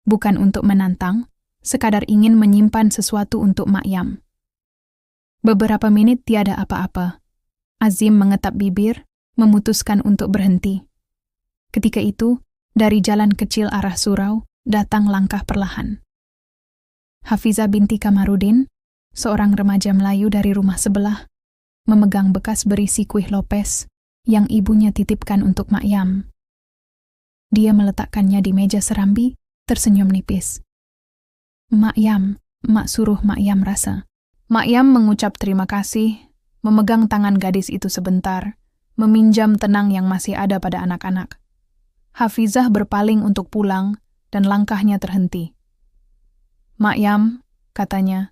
Bukan untuk menantang, sekadar ingin menyimpan sesuatu untuk Mak Yam. Beberapa menit tiada apa-apa. Azim mengetap bibir, memutuskan untuk berhenti. Ketika itu, dari jalan kecil arah surau, datang langkah perlahan. Hafizah binti Kamarudin, seorang remaja Melayu dari rumah sebelah, memegang bekas berisi kuih lopes yang ibunya titipkan untuk Mak Yam. Dia meletakkannya di meja serambi, tersenyum nipis. "Mak Yam," Mak suruh Mak Yam rasa. Mak Yam mengucap terima kasih, memegang tangan gadis itu sebentar, meminjam tenang yang masih ada pada anak-anak. Hafizah berpaling untuk pulang, dan langkahnya terhenti. "Mak Yam," katanya,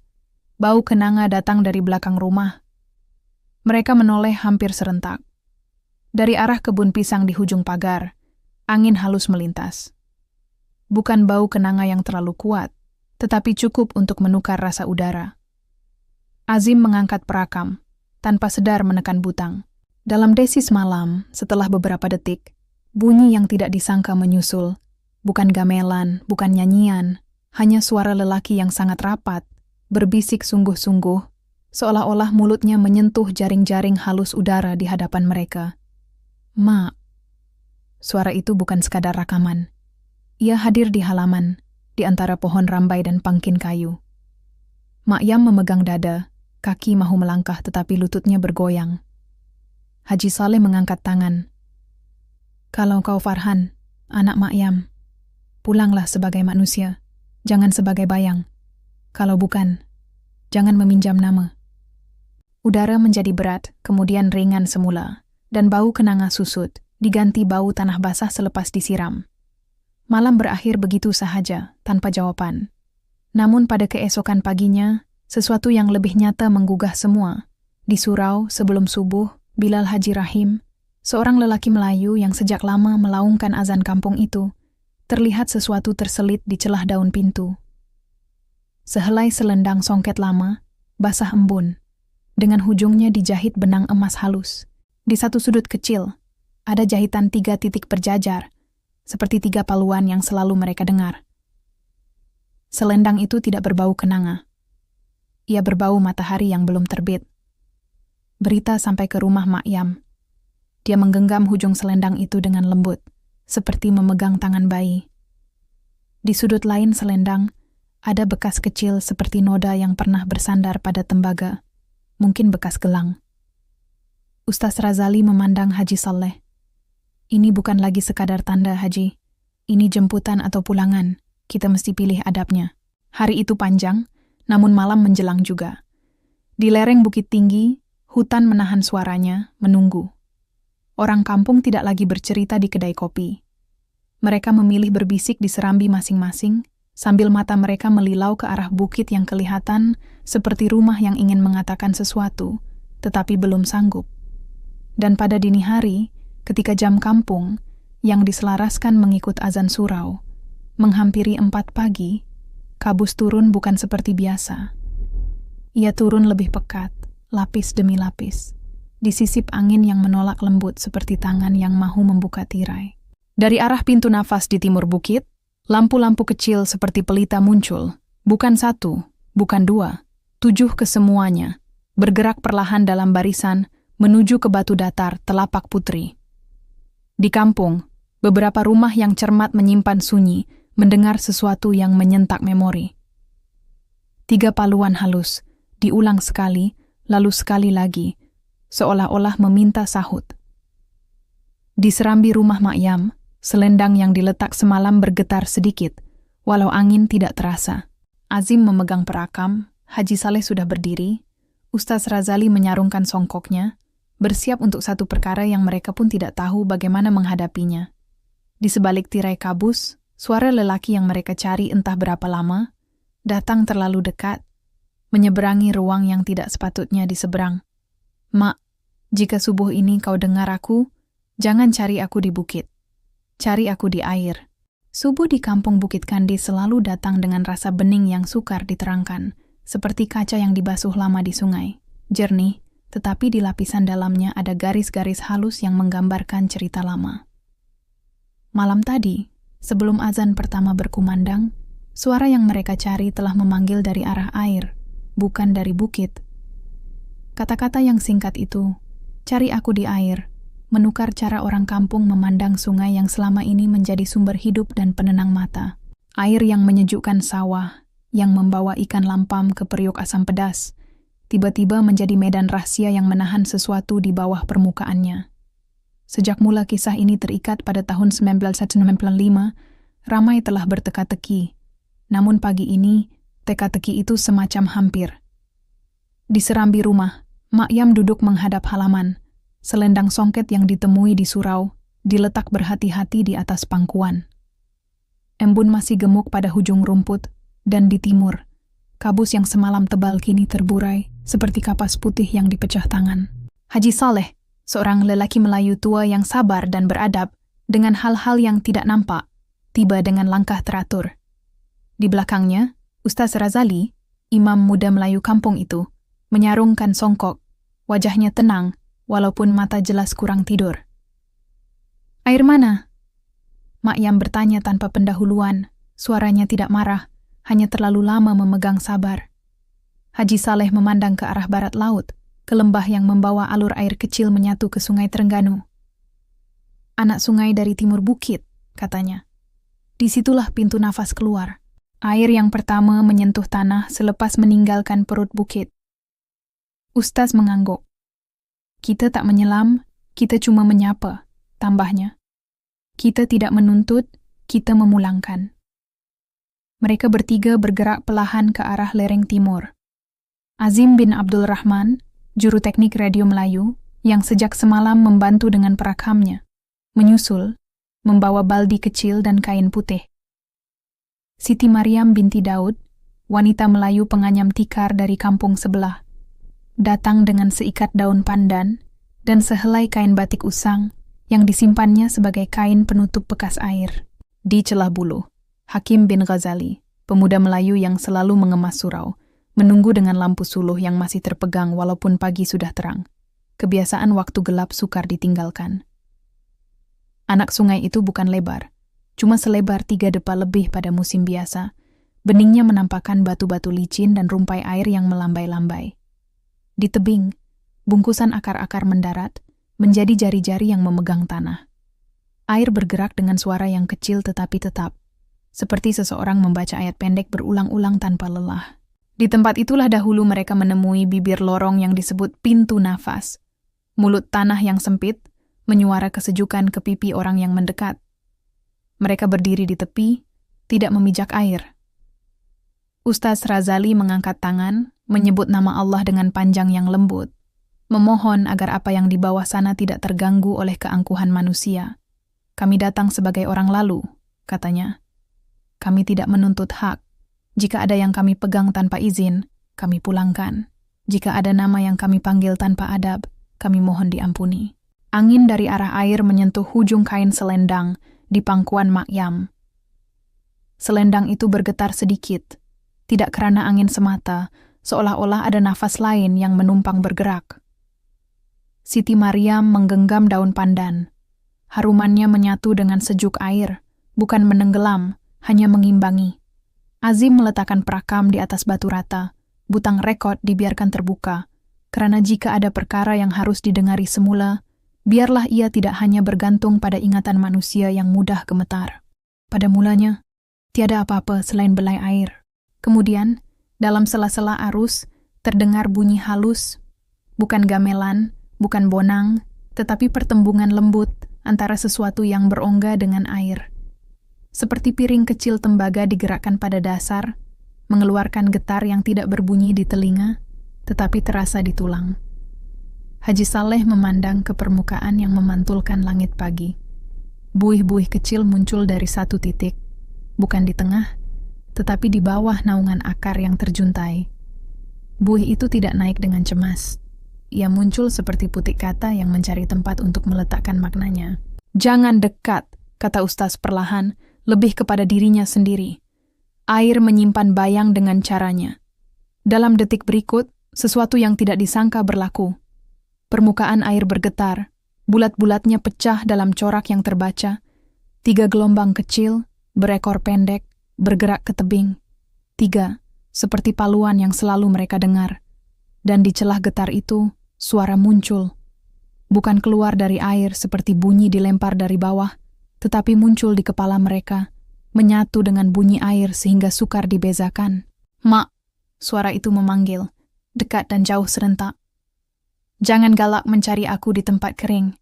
"bau kenanga datang dari belakang rumah." Mereka menoleh hampir serentak. Dari arah kebun pisang di hujung pagar, angin halus melintas. Bukan bau kenanga yang terlalu kuat, tetapi cukup untuk menukar rasa udara. Azim mengangkat perakam, tanpa sedar menekan butang. Dalam desis malam, setelah beberapa detik, bunyi yang tidak disangka menyusul. Bukan gamelan, bukan nyanyian, hanya suara lelaki yang sangat rapat, berbisik sungguh-sungguh, seolah-olah mulutnya menyentuh jaring-jaring halus udara di hadapan mereka. "Mak." Suara itu bukan sekadar rakaman. Ia hadir di halaman, di antara pohon rambai dan pangkin kayu. Mak Yam memegang dada, kaki mahu melangkah tetapi lututnya bergoyang. Haji Saleh mengangkat tangan. "Kalau kau Farhan, anak Mak Yam, pulanglah sebagai manusia, jangan sebagai bayang. Kalau bukan, jangan meminjam nama." Udara menjadi berat, kemudian ringan semula, dan bau kenanga susut, diganti bau tanah basah selepas disiram. Malam berakhir begitu sahaja, tanpa jawaban. Namun pada keesokan paginya, sesuatu yang lebih nyata menggugah semua. Di surau, sebelum subuh, Bilal Haji Rahim, seorang lelaki Melayu yang sejak lama melaungkan azan kampung itu, terlihat sesuatu terselit di celah daun pintu. Sehelai selendang songket lama, basah embun, dengan hujungnya dijahit benang emas halus. Di satu sudut kecil, ada jahitan 3 titik berjajar, seperti 3 paluan yang selalu mereka dengar. Selendang itu tidak berbau kenanga. Ia berbau matahari yang belum terbit. Berita sampai ke rumah Mak Yam. Dia menggenggam hujung selendang itu dengan lembut, seperti memegang tangan bayi. Di sudut lain selendang, ada bekas kecil seperti noda yang pernah bersandar pada tembaga, mungkin bekas gelang. Ustaz Razali memandang Haji Saleh. "Ini bukan lagi sekadar tanda, Haji. Ini jemputan atau pulangan. Kita mesti pilih adabnya." Hari itu panjang, namun malam menjelang juga. Di lereng bukit tinggi, hutan menahan suaranya, menunggu. Orang kampung tidak lagi bercerita di kedai kopi. Mereka memilih berbisik di serambi masing-masing, sambil mata mereka melilau ke arah bukit yang kelihatan seperti rumah yang ingin mengatakan sesuatu, tetapi belum sanggup. Dan pada dini hari, ketika jam kampung, yang diselaraskan mengikut azan surau, menghampiri 4 pagi, kabus turun bukan seperti biasa. Ia turun lebih pekat, lapis demi lapis, disisip angin yang menolak lembut seperti tangan yang mahu membuka tirai. Dari arah pintu nafas di timur bukit, lampu-lampu kecil seperti pelita muncul, bukan 1, bukan 2, 7 kesemuanya, bergerak perlahan dalam barisan menuju ke batu datar Telapak Putri. Di kampung, beberapa rumah yang cermat menyimpan sunyi, mendengar sesuatu yang menyentak memori. 3 paluan halus, diulang sekali, lalu sekali lagi, seolah-olah meminta sahut. Di serambi rumah Mak Yam, selendang yang diletak semalam bergetar sedikit, Walau angin tidak terasa. Azim memegang perakam, Haji Saleh sudah berdiri, Ustaz Razali menyarungkan songkoknya, bersiap untuk satu perkara yang mereka pun tidak tahu bagaimana menghadapinya. Di sebalik tirai kabus, suara lelaki yang mereka cari entah berapa lama, datang terlalu dekat, menyeberangi ruang yang tidak sepatutnya diseberang. "Mak, jika subuh ini kau dengar aku, jangan cari aku di bukit. Cari aku di air." Subuh di kampung Bukit Kandi selalu datang dengan rasa bening yang sukar diterangkan, seperti kaca yang dibasuh lama di sungai. Jernih, tetapi di lapisan dalamnya ada garis-garis halus yang menggambarkan cerita lama. Malam tadi, sebelum azan pertama berkumandang, suara yang mereka cari telah memanggil dari arah air, bukan dari bukit. Kata-kata yang singkat itu, "Cari aku di air," menukar cara orang kampung memandang sungai yang selama ini menjadi sumber hidup dan penenang mata. Air yang menyejukkan sawah, yang membawa ikan lampam ke periuk asam pedas, tiba-tiba menjadi medan rahasia yang menahan sesuatu di bawah permukaannya. Sejak mula kisah ini terikat pada tahun 1995, ramai telah berteka-teki. Namun pagi ini, teka-teki itu semacam hampir. Di serambi rumah, Mak Yam duduk menghadap halaman. Selendang songket yang ditemui di surau diletak berhati-hati di atas pangkuan. Embun masih gemuk pada hujung rumput, dan di timur, kabus yang semalam tebal kini terburai seperti kapas putih yang dipecah tangan. Haji Saleh, seorang lelaki Melayu tua yang sabar dan beradab dengan hal-hal yang tidak nampak, tiba dengan langkah teratur. Di belakangnya, Ustaz Razali, imam muda Melayu kampung itu, menyarungkan songkok, wajahnya tenang, walaupun mata jelas kurang tidur. "Air mana?" Mak Yam bertanya tanpa pendahuluan, suaranya tidak marah, hanya terlalu lama memegang sabar. Haji Saleh memandang ke arah barat laut, ke lembah yang membawa alur air kecil menyatu ke sungai Terengganu. "Anak sungai dari timur bukit," katanya. Disitulah pintu nafas keluar. Air yang pertama menyentuh tanah selepas meninggalkan perut bukit. Ustaz mengangguk. "Kita tak menyelam, kita cuma menyapa," tambahnya. "Kita tidak menuntut, kita memulangkan." Mereka bertiga bergerak pelahan ke arah lereng timur. Azim bin Abdul Rahman, juru teknik radio Melayu, yang sejak semalam membantu dengan perakamnya, menyusul, membawa baldi kecil dan kain putih. Siti Maryam binti Daud, wanita Melayu penganyam tikar dari kampung sebelah, datang dengan seikat daun pandan dan sehelai kain batik usang yang disimpannya sebagai kain penutup bekas air. Di celah bulu, Hakim bin Ghazali, pemuda Melayu yang selalu mengemas surau, menunggu dengan lampu suluh yang masih terpegang walaupun pagi sudah terang. Kebiasaan waktu gelap sukar ditinggalkan. Anak sungai itu bukan lebar, cuma selebar 3 depa lebih pada musim biasa. Beningnya menampakkan batu-batu licin dan rumpai air yang melambai-lambai. Di tebing, bungkusan akar-akar mendarat, menjadi jari-jari yang memegang tanah. Air bergerak dengan suara yang kecil tetapi tetap, seperti seseorang membaca ayat pendek berulang-ulang tanpa lelah. Di tempat itulah dahulu mereka menemui bibir lorong yang disebut pintu nafas. Mulut tanah yang sempit, menyuara kesejukan ke pipi orang yang mendekat. Mereka berdiri di tepi, tidak memijak air. Ustaz Razali mengangkat tangan, menyebut nama Allah dengan panjang yang lembut, memohon agar apa yang di bawah sana tidak terganggu oleh keangkuhan manusia. "Kami datang sebagai orang lalu," katanya. "Kami tidak menuntut hak. Jika ada yang kami pegang tanpa izin, kami pulangkan. Jika ada nama yang kami panggil tanpa adab, kami mohon diampuni." Angin dari arah air menyentuh hujung kain selendang di pangkuan Mak Yam. Selendang itu bergetar sedikit, tidak karena angin semata, seolah-olah ada nafas lain yang menumpang bergerak. Siti Maryam menggenggam daun pandan. Harumannya menyatu dengan sejuk air, bukan menenggelam, hanya mengimbangi. Azim meletakkan perakam di atas batu rata, butang rekod dibiarkan terbuka, karena jika ada perkara yang harus didengari semula, biarlah ia tidak hanya bergantung pada ingatan manusia yang mudah gemetar. Pada mulanya, tiada apa-apa selain belai air. Kemudian, dalam sela-sela arus, terdengar bunyi halus, bukan gamelan, bukan bonang, tetapi pertembungan lembut antara sesuatu yang berongga dengan air. Seperti piring kecil tembaga digerakkan pada dasar, mengeluarkan getar yang tidak berbunyi di telinga, tetapi terasa di tulang. Haji Saleh memandang ke permukaan yang memantulkan langit pagi. Buih-buih kecil muncul dari satu titik, bukan di tengah, tetapi di bawah naungan akar yang terjuntai. Buih itu tidak naik dengan cemas. Ia muncul seperti putik kata yang mencari tempat untuk meletakkan maknanya. "Jangan dekat," kata Ustaz perlahan, lebih kepada dirinya sendiri. Air menyimpan bayang dengan caranya. Dalam detik berikut, sesuatu yang tidak disangka berlaku. Permukaan air bergetar, bulat-bulatnya pecah dalam corak yang terbaca. 3 gelombang kecil, berekor pendek, bergerak ke tebing. 3, seperti paluan yang selalu mereka dengar. Dan di celah getar itu, suara muncul. Bukan keluar dari air seperti bunyi dilempar dari bawah, tetapi muncul di kepala mereka, menyatu dengan bunyi air sehingga sukar dibezakan. "Mak," suara itu memanggil, dekat dan jauh serentak. "Jangan galak mencari aku di tempat kering.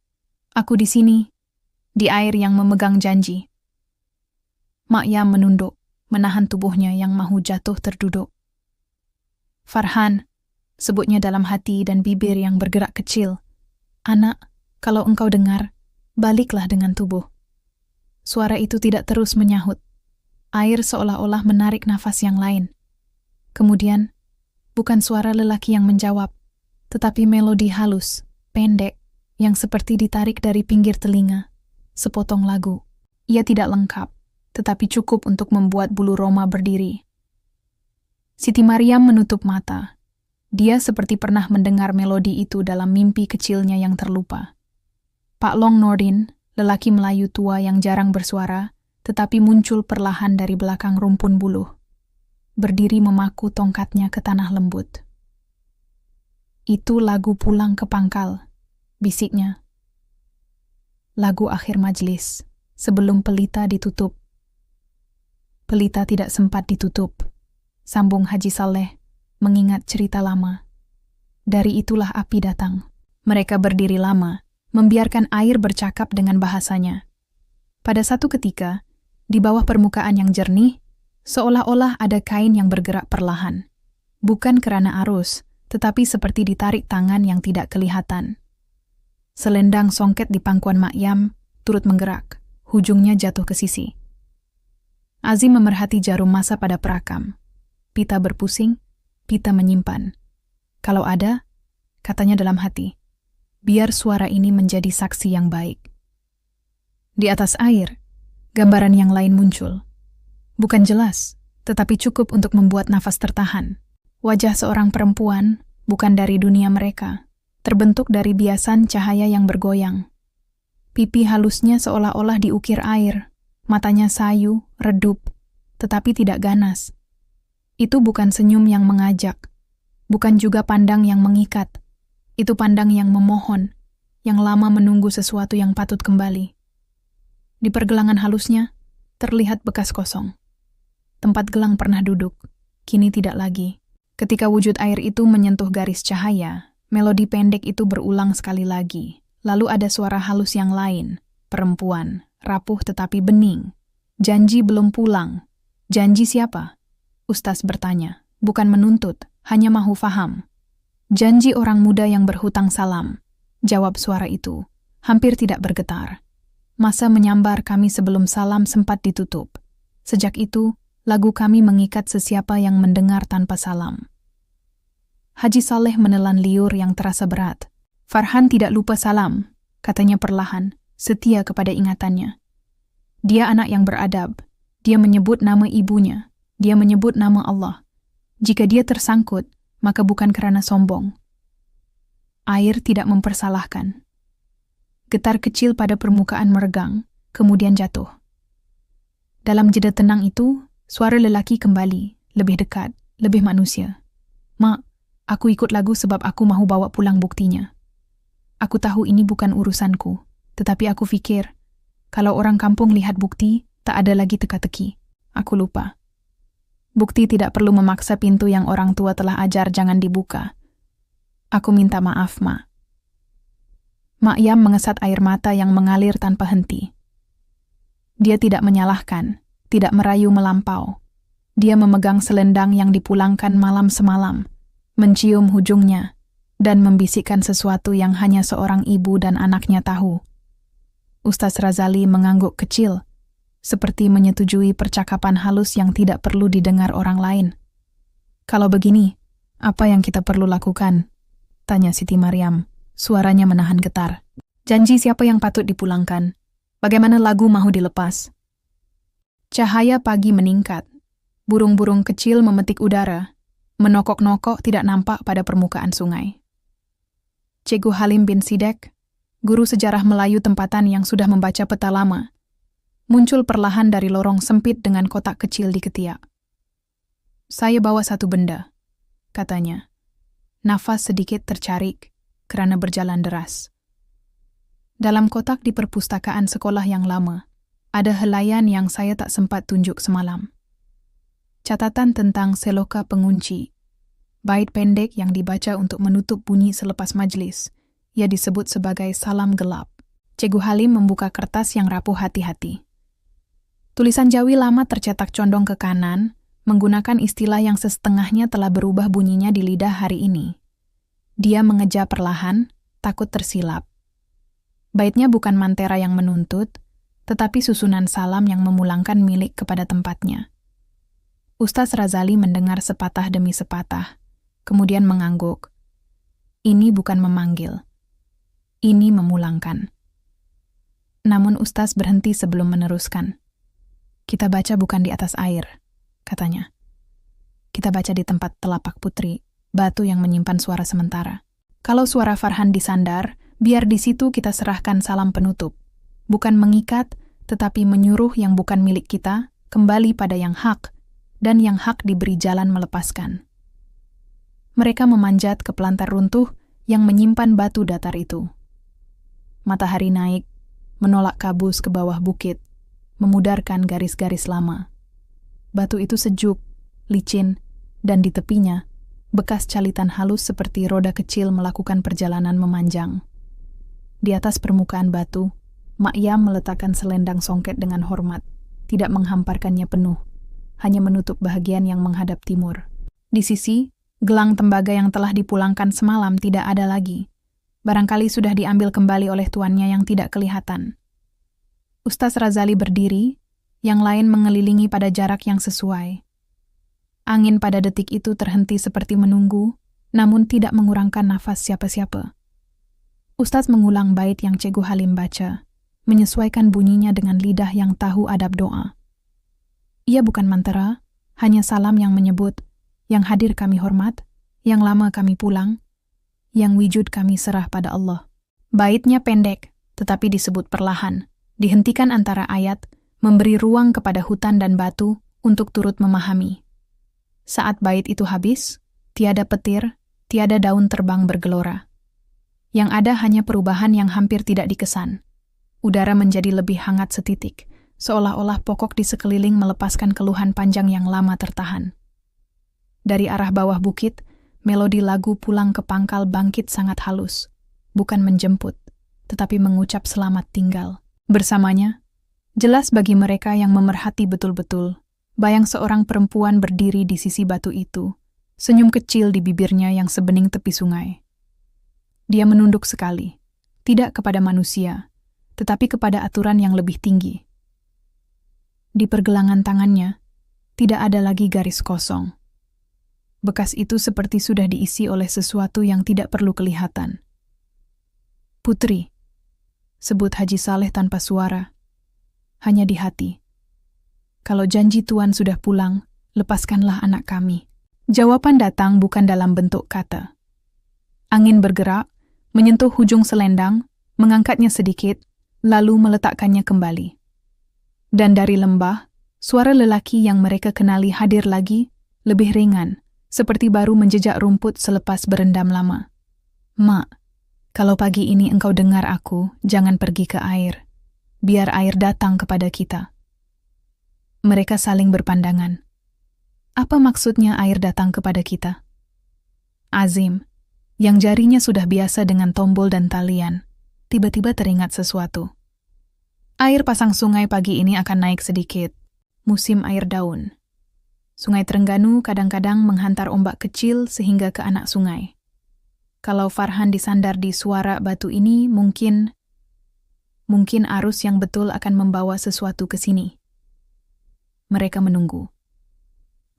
Aku di sini, di air yang memegang janji." Mak Yam menunduk, menahan tubuhnya yang mahu jatuh terduduk. "Farhan," sebutnya dalam hati dan bibir yang bergerak kecil. "Anak, kalau engkau dengar, baliklah dengan tubuh." Suara itu tidak terus menyahut. Air seolah-olah menarik nafas yang lain. Kemudian, bukan suara lelaki yang menjawab, tetapi melodi halus, pendek, yang seperti ditarik dari pinggir telinga. Sepotong lagu. Ia tidak lengkap, tetapi cukup untuk membuat bulu roma berdiri. Siti Maryam menutup mata. Dia seperti pernah mendengar melodi itu dalam mimpi kecilnya yang terlupa. Pak Long Nordin, lelaki Melayu tua yang jarang bersuara, tetapi muncul perlahan dari belakang rumpun buluh. Berdiri memaku tongkatnya ke tanah lembut. "Itu lagu pulang ke pangkal," bisiknya. Lagu akhir majlis, sebelum pelita ditutup. "Pelita tidak sempat ditutup," sambung Haji Saleh, mengingat cerita lama. "Dari itulah api datang." Mereka berdiri lama, membiarkan air bercakap dengan bahasanya. Pada satu ketika, di bawah permukaan yang jernih, seolah-olah ada kain yang bergerak perlahan. Bukan karena arus, tetapi seperti ditarik tangan yang tidak kelihatan. Selendang songket di pangkuan Mak Yam turut menggerak, hujungnya jatuh ke sisi. Azim memerhati jarum masa pada perakam. Pita berpusing, pita menyimpan. "Kalau ada," katanya dalam hati, "biar suara ini menjadi saksi yang baik." Di atas air, gambaran yang lain muncul. Bukan jelas, tetapi cukup untuk membuat nafas tertahan. Wajah seorang perempuan, bukan dari dunia mereka, terbentuk dari biasan cahaya yang bergoyang. Pipi halusnya seolah-olah diukir air, matanya sayu, redup, tetapi tidak ganas. Itu bukan senyum yang mengajak, bukan juga pandang yang mengikat. Itu pandang yang memohon, yang lama menunggu sesuatu yang patut kembali. Di pergelangan halusnya, terlihat bekas kosong. Tempat gelang pernah duduk, kini tidak lagi. Ketika wujud air itu menyentuh garis cahaya, melodi pendek itu berulang sekali lagi. Lalu ada suara halus yang lain, perempuan, rapuh tetapi bening. "Janji belum pulang." "Janji siapa?" Ustaz bertanya, bukan menuntut, hanya mahu faham. "Janji orang muda yang berhutang salam," jawab suara itu, hampir tidak bergetar. "Masa menyambar kami sebelum salam sempat ditutup. Sejak itu, lagu kami mengikat sesiapa yang mendengar tanpa salam." Haji Saleh menelan liur yang terasa berat. "Farhan tidak lupa salam," katanya perlahan, setia kepada ingatannya. Dia anak yang beradab. Dia menyebut nama ibunya. Dia menyebut nama Allah. Jika dia tersangkut, maka bukan karena sombong. Air tidak mempersalahkan. Getar kecil pada permukaan meregang, kemudian jatuh. Dalam jeda tenang itu, suara lelaki kembali, lebih dekat, lebih manusia. "Mak, aku ikut lagu sebab aku mahu bawa pulang buktinya. Aku tahu ini bukan urusanku, tetapi aku fikir, kalau orang kampung lihat bukti, tak ada lagi teka-teki. Aku lupa. Bukti tidak perlu memaksa pintu yang orang tua telah ajar jangan dibuka. Aku minta maaf, Mak." Mak Yam mengesat air mata yang mengalir tanpa henti. Dia tidak menyalahkan, tidak merayu melampau. Dia memegang selendang yang dipulangkan malam semalam, mencium hujungnya, dan membisikkan sesuatu yang hanya seorang ibu dan anaknya tahu. Ustaz Razali mengangguk kecil, seperti menyetujui percakapan halus yang tidak perlu didengar orang lain. "Kalau begini, apa yang kita perlu lakukan?" tanya Siti Maryam, suaranya menahan getar. "Janji siapa yang patut dipulangkan? Bagaimana lagu mahu dilepas?" Cahaya pagi meningkat. Burung-burung kecil memetik udara. Menokok-nokok tidak nampak pada permukaan sungai. Cikgu Halim bin Sidek, guru sejarah Melayu tempatan yang sudah membaca peta lama, muncul perlahan dari lorong sempit dengan kotak kecil di ketiak. "Saya bawa satu benda," katanya. Nafas sedikit tercarik kerana berjalan deras. Dalam kotak di perpustakaan sekolah yang lama, ada helaian yang saya tak sempat tunjuk semalam. Catatan tentang seloka pengunci, bait pendek yang dibaca untuk menutup bunyi selepas majlis. Ia disebut sebagai salam gelap. Cikgu Halim membuka kertas yang rapuh hati-hati. Tulisan Jawi lama tercetak condong ke kanan, menggunakan istilah yang setengahnya telah berubah bunyinya di lidah hari ini. Dia mengeja perlahan, takut tersilap. Baitnya bukan mantera yang menuntut, tetapi susunan salam yang memulangkan milik kepada tempatnya. Ustaz Razali mendengar sepatah demi sepatah, kemudian mengangguk. Ini bukan memanggil. Ini memulangkan. Namun Ustaz berhenti sebelum meneruskan. "Kita baca bukan di atas air," katanya. "Kita baca di tempat telapak putri, batu yang menyimpan suara sementara. Kalau suara Farhan disandar, biar di situ kita serahkan salam penutup. Bukan mengikat, tetapi menyuruh yang bukan milik kita, kembali pada yang hak, dan yang hak diberi jalan melepaskan." Mereka memanjat ke pelantar runtuh yang menyimpan batu datar itu. Matahari naik, menolak kabus ke bawah bukit, memudarkan garis-garis lama. Batu itu sejuk, licin, dan di tepinya, bekas calitan halus seperti roda kecil melakukan perjalanan memanjang. Di atas permukaan batu, Mak Yam meletakkan selendang songket dengan hormat, tidak menghamparkannya penuh, hanya menutup bahagian yang menghadap timur. Di sisi, gelang tembaga yang telah dipulangkan semalam tidak ada lagi. Barangkali sudah diambil kembali oleh tuannya yang tidak kelihatan. Ustaz Razali berdiri, yang lain mengelilingi pada jarak yang sesuai. Angin pada detik itu terhenti seperti menunggu, namun tidak mengurangkan nafas siapa-siapa. Ustaz mengulang bait yang Cikgu Halim baca, menyesuaikan bunyinya dengan lidah yang tahu adab doa. Ia bukan mantera, hanya salam yang menyebut, yang hadir kami hormat, yang lama kami pulang, yang wujud kami serah pada Allah. Baitnya pendek, tetapi disebut perlahan, dihentikan antara ayat, memberi ruang kepada hutan dan batu untuk turut memahami. Saat bait itu habis, tiada petir, tiada daun terbang bergelora. Yang ada hanya perubahan yang hampir tidak dikesan. Udara menjadi lebih hangat setitik, seolah-olah pokok di sekeliling melepaskan keluhan panjang yang lama tertahan. Dari arah bawah bukit, melodi lagu pulang ke pangkal bangkit sangat halus, bukan menjemput, tetapi mengucap selamat tinggal. Bersamanya, jelas bagi mereka yang memerhati betul-betul, bayang seorang perempuan berdiri di sisi batu itu, senyum kecil di bibirnya yang sebening tepi sungai. Dia menunduk sekali, tidak kepada manusia, tetapi kepada aturan yang lebih tinggi. Di pergelangan tangannya, tidak ada lagi garis kosong. Bekas itu seperti sudah diisi oleh sesuatu yang tidak perlu kelihatan. "Putri," sebut Haji Saleh tanpa suara, hanya di hati. "Kalau janji Tuan sudah pulang, lepaskanlah anak kami." Jawaban datang bukan dalam bentuk kata. Angin bergerak, menyentuh hujung selendang, mengangkatnya sedikit, lalu meletakkannya kembali. Dan dari lembah, suara lelaki yang mereka kenali hadir lagi, lebih ringan, seperti baru menjejak rumput selepas berendam lama. "Mak, kalau pagi ini engkau dengar aku, jangan pergi ke air. Biar air datang kepada kita." Mereka saling berpandangan. Apa maksudnya air datang kepada kita? Azim, yang jarinya sudah biasa dengan tombol dan talian, tiba-tiba teringat sesuatu. "Air pasang sungai pagi ini akan naik sedikit. musim air daun. Sungai Trengganu kadang-kadang menghantar ombak kecil sehingga ke anak sungai. Kalau Farhan disandar di suara batu ini, mungkin arus yang betul akan membawa sesuatu ke sini. Mereka menunggu.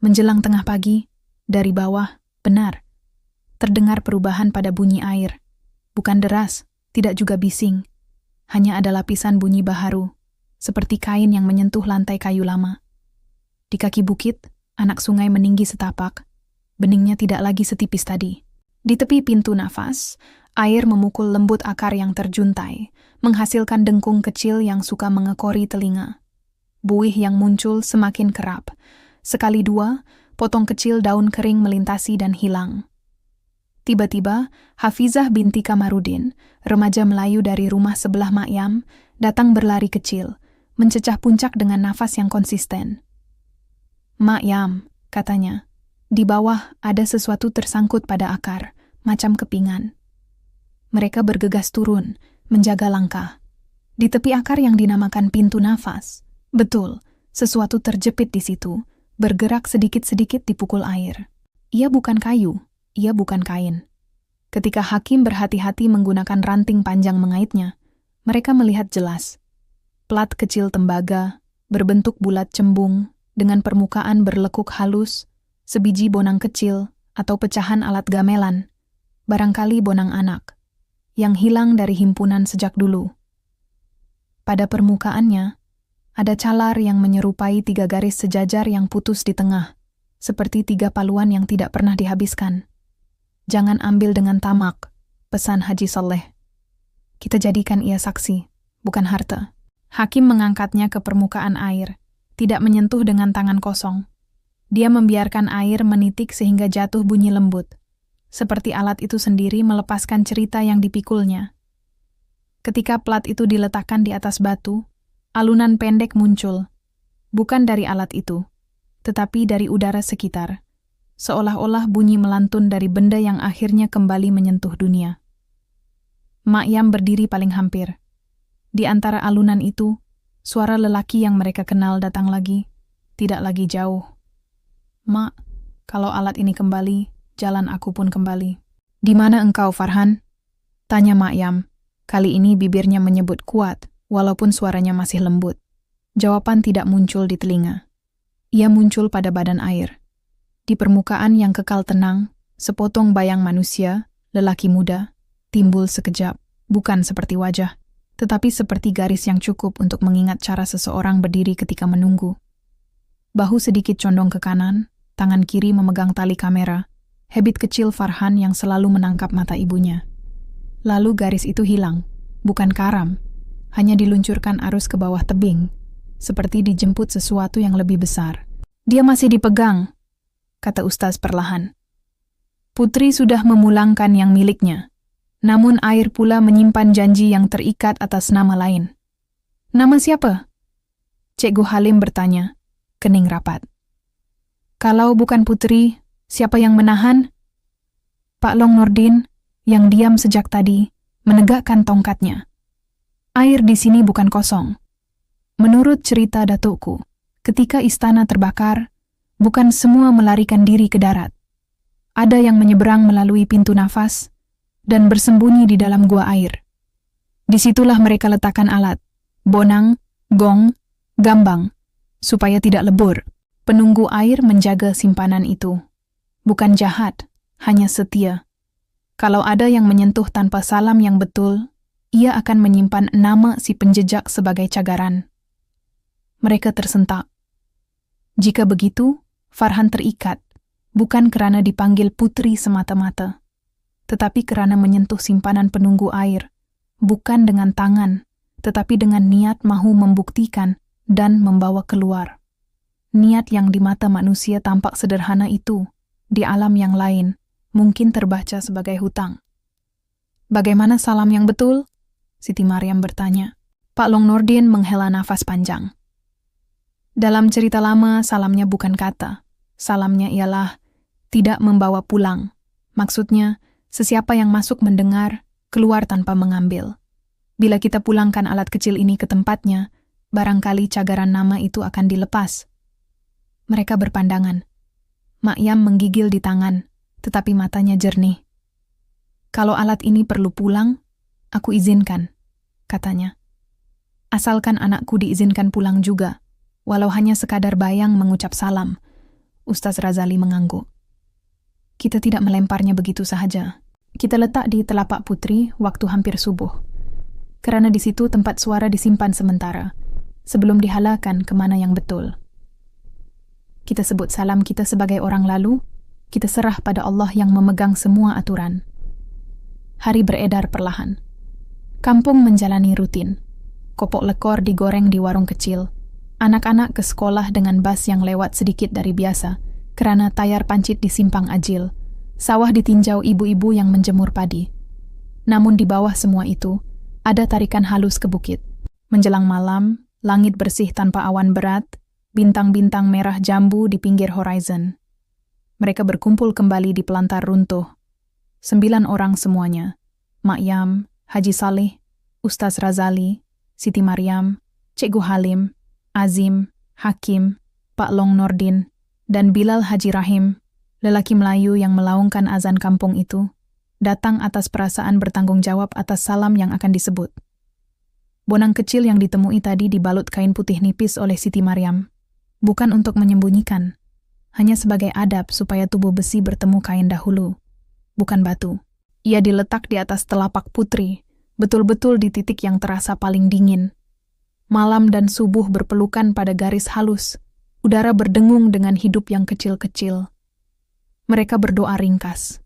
Menjelang tengah pagi, dari bawah, benar, terdengar perubahan pada bunyi air. Bukan deras, tidak juga bising. Hanya ada lapisan bunyi baharu, seperti kain yang menyentuh lantai kayu lama. Di kaki bukit, anak sungai meninggi setapak. Beningnya tidak lagi setipis tadi. Di tepi pintu nafas, air memukul lembut akar yang terjuntai, menghasilkan dengkung kecil yang suka mengekori telinga. Buih yang muncul semakin kerap. Sekali dua, potong kecil daun kering melintasi dan hilang. Tiba-tiba, Hafizah binti Kamarudin, remaja Melayu dari rumah sebelah Makyam, datang berlari kecil, mencecah puncak dengan nafas yang konsisten. "Makyam," katanya, "di bawah ada sesuatu tersangkut pada akar, macam kepingan." Mereka bergegas turun, menjaga langkah. Di tepi akar yang dinamakan pintu nafas, betul, sesuatu terjepit di situ, bergerak sedikit-sedikit dipukul air. Ia bukan kayu, ia bukan kain. Ketika hakim berhati-hati menggunakan ranting panjang mengaitnya, mereka melihat jelas. Plat kecil tembaga, berbentuk bulat cembung, dengan permukaan berlekuk halus, sebiji bonang kecil, atau pecahan alat gamelan, barangkali bonang anak, yang hilang dari himpunan sejak dulu. Pada permukaannya, ada calar yang menyerupai 3 garis sejajar yang putus di tengah, seperti 3 paluan yang tidak pernah dihabiskan. "Jangan ambil dengan tamak," pesan Haji Soleh. "Kita jadikan ia saksi, bukan harta." Hakim mengangkatnya ke permukaan air, tidak menyentuh dengan tangan kosong. Dia membiarkan air menitik sehingga jatuh bunyi lembut, seperti alat itu sendiri melepaskan cerita yang dipikulnya. Ketika plat itu diletakkan di atas batu, alunan pendek muncul, bukan dari alat itu, tetapi dari udara sekitar, seolah-olah bunyi melantun dari benda yang akhirnya kembali menyentuh dunia. Makyam berdiri paling hampir. Di antara alunan itu, suara lelaki yang mereka kenal datang lagi, tidak lagi jauh. "Mak, kalau alat ini kembali, jalan aku pun kembali." "Di mana engkau, Farhan?" tanya Makyam. Kali ini bibirnya menyebut kuat, walaupun suaranya masih lembut. Jawaban tidak muncul di telinga. Ia muncul pada badan air. Di permukaan yang kekal tenang, sepotong bayang manusia, lelaki muda, timbul sekejap, bukan seperti wajah, tetapi seperti garis yang cukup untuk mengingat cara seseorang berdiri ketika menunggu. Bahu sedikit condong ke kanan, tangan kiri memegang tali kamera, habit kecil Farhan yang selalu menangkap mata ibunya. Lalu garis itu hilang, bukan karam, hanya diluncurkan arus ke bawah tebing, seperti dijemput sesuatu yang lebih besar. "Dia masih dipegang," kata Ustaz perlahan. "Putri sudah memulangkan yang miliknya, namun air pula menyimpan janji yang terikat atas nama lain." "Nama siapa?" Cikgu Halim bertanya, kening rapat. "Kalau bukan Putri, siapa yang menahan?" Pak Long Nordin, yang diam sejak tadi, menegakkan tongkatnya. "Air di sini bukan kosong. Menurut cerita datukku, ketika istana terbakar, bukan semua melarikan diri ke darat. Ada yang menyeberang melalui pintu nafas dan bersembunyi di dalam gua air. Disitulah mereka letakkan alat, bonang, gong, gambang, supaya tidak lebur. Penunggu air menjaga simpanan itu. Bukan jahat, hanya setia. Kalau ada yang menyentuh tanpa salam yang betul, ia akan menyimpan nama si penjejak sebagai cagaran." Mereka tersentak. Jika begitu, Farhan terikat, bukan karena dipanggil putri semata-mata, tetapi karena menyentuh simpanan penunggu air, bukan dengan tangan, tetapi dengan niat mahu membuktikan dan membawa keluar. Niat yang di mata manusia tampak sederhana itu, di alam yang lain, mungkin terbaca sebagai hutang. "Bagaimana salam yang betul?" Siti Maryam bertanya. Pak Long Nordin menghela nafas panjang. "Dalam cerita lama, salamnya bukan kata. Salamnya ialah tidak membawa pulang. Maksudnya, sesiapa yang masuk mendengar, keluar tanpa mengambil. Bila kita pulangkan alat kecil ini ke tempatnya, barangkali cagaran nama itu akan dilepas Mereka berpandangan. Mak Yam menggigil di tangan, tetapi matanya jernih. "Kalau alat ini perlu pulang, aku izinkan," katanya. "Asalkan anakku diizinkan pulang juga, walau hanya sekadar bayang mengucap salam." Ustaz Razali mengangguk. "Kita tidak melemparnya begitu saja. Kita letak di telapak putri waktu hampir subuh. Karena di situ tempat suara disimpan sementara, sebelum dihalakan kemana yang betul. Kita sebut salam kita sebagai orang lalu, kita serah pada Allah yang memegang semua aturan." Hari beredar perlahan. Kampung menjalani rutin. Kopok lekor digoreng di warung kecil. Anak-anak ke sekolah dengan bas yang lewat sedikit dari biasa, kerana tayar pancit di simpang Ajil. Sawah ditinjau ibu-ibu yang menjemur padi. Namun di bawah semua itu, ada tarikan halus ke bukit. Menjelang malam, langit bersih tanpa awan berat, bintang-bintang merah jambu di pinggir horizon. Mereka berkumpul kembali di pelantar runtuh. 9 orang semuanya. Mak Yam, Haji Saleh, Ustaz Razali, Siti Maryam, Cikgu Halim, Azim, Hakim, Pak Long Nordin, dan Bilal Haji Rahim, lelaki Melayu yang melaungkan azan kampung itu, datang atas perasaan bertanggung jawab atas salam yang akan disebut. Bonang kecil yang ditemui tadi dibalut kain putih nipis oleh Siti Maryam. Bukan untuk menyembunyikan, hanya sebagai adab supaya tubuh besi bertemu kain dahulu, bukan batu. Ia diletak di atas telapak putri, betul-betul di titik yang terasa paling dingin. Malam dan subuh berpelukan pada garis halus, udara berdengung dengan hidup yang kecil-kecil. Mereka berdoa ringkas.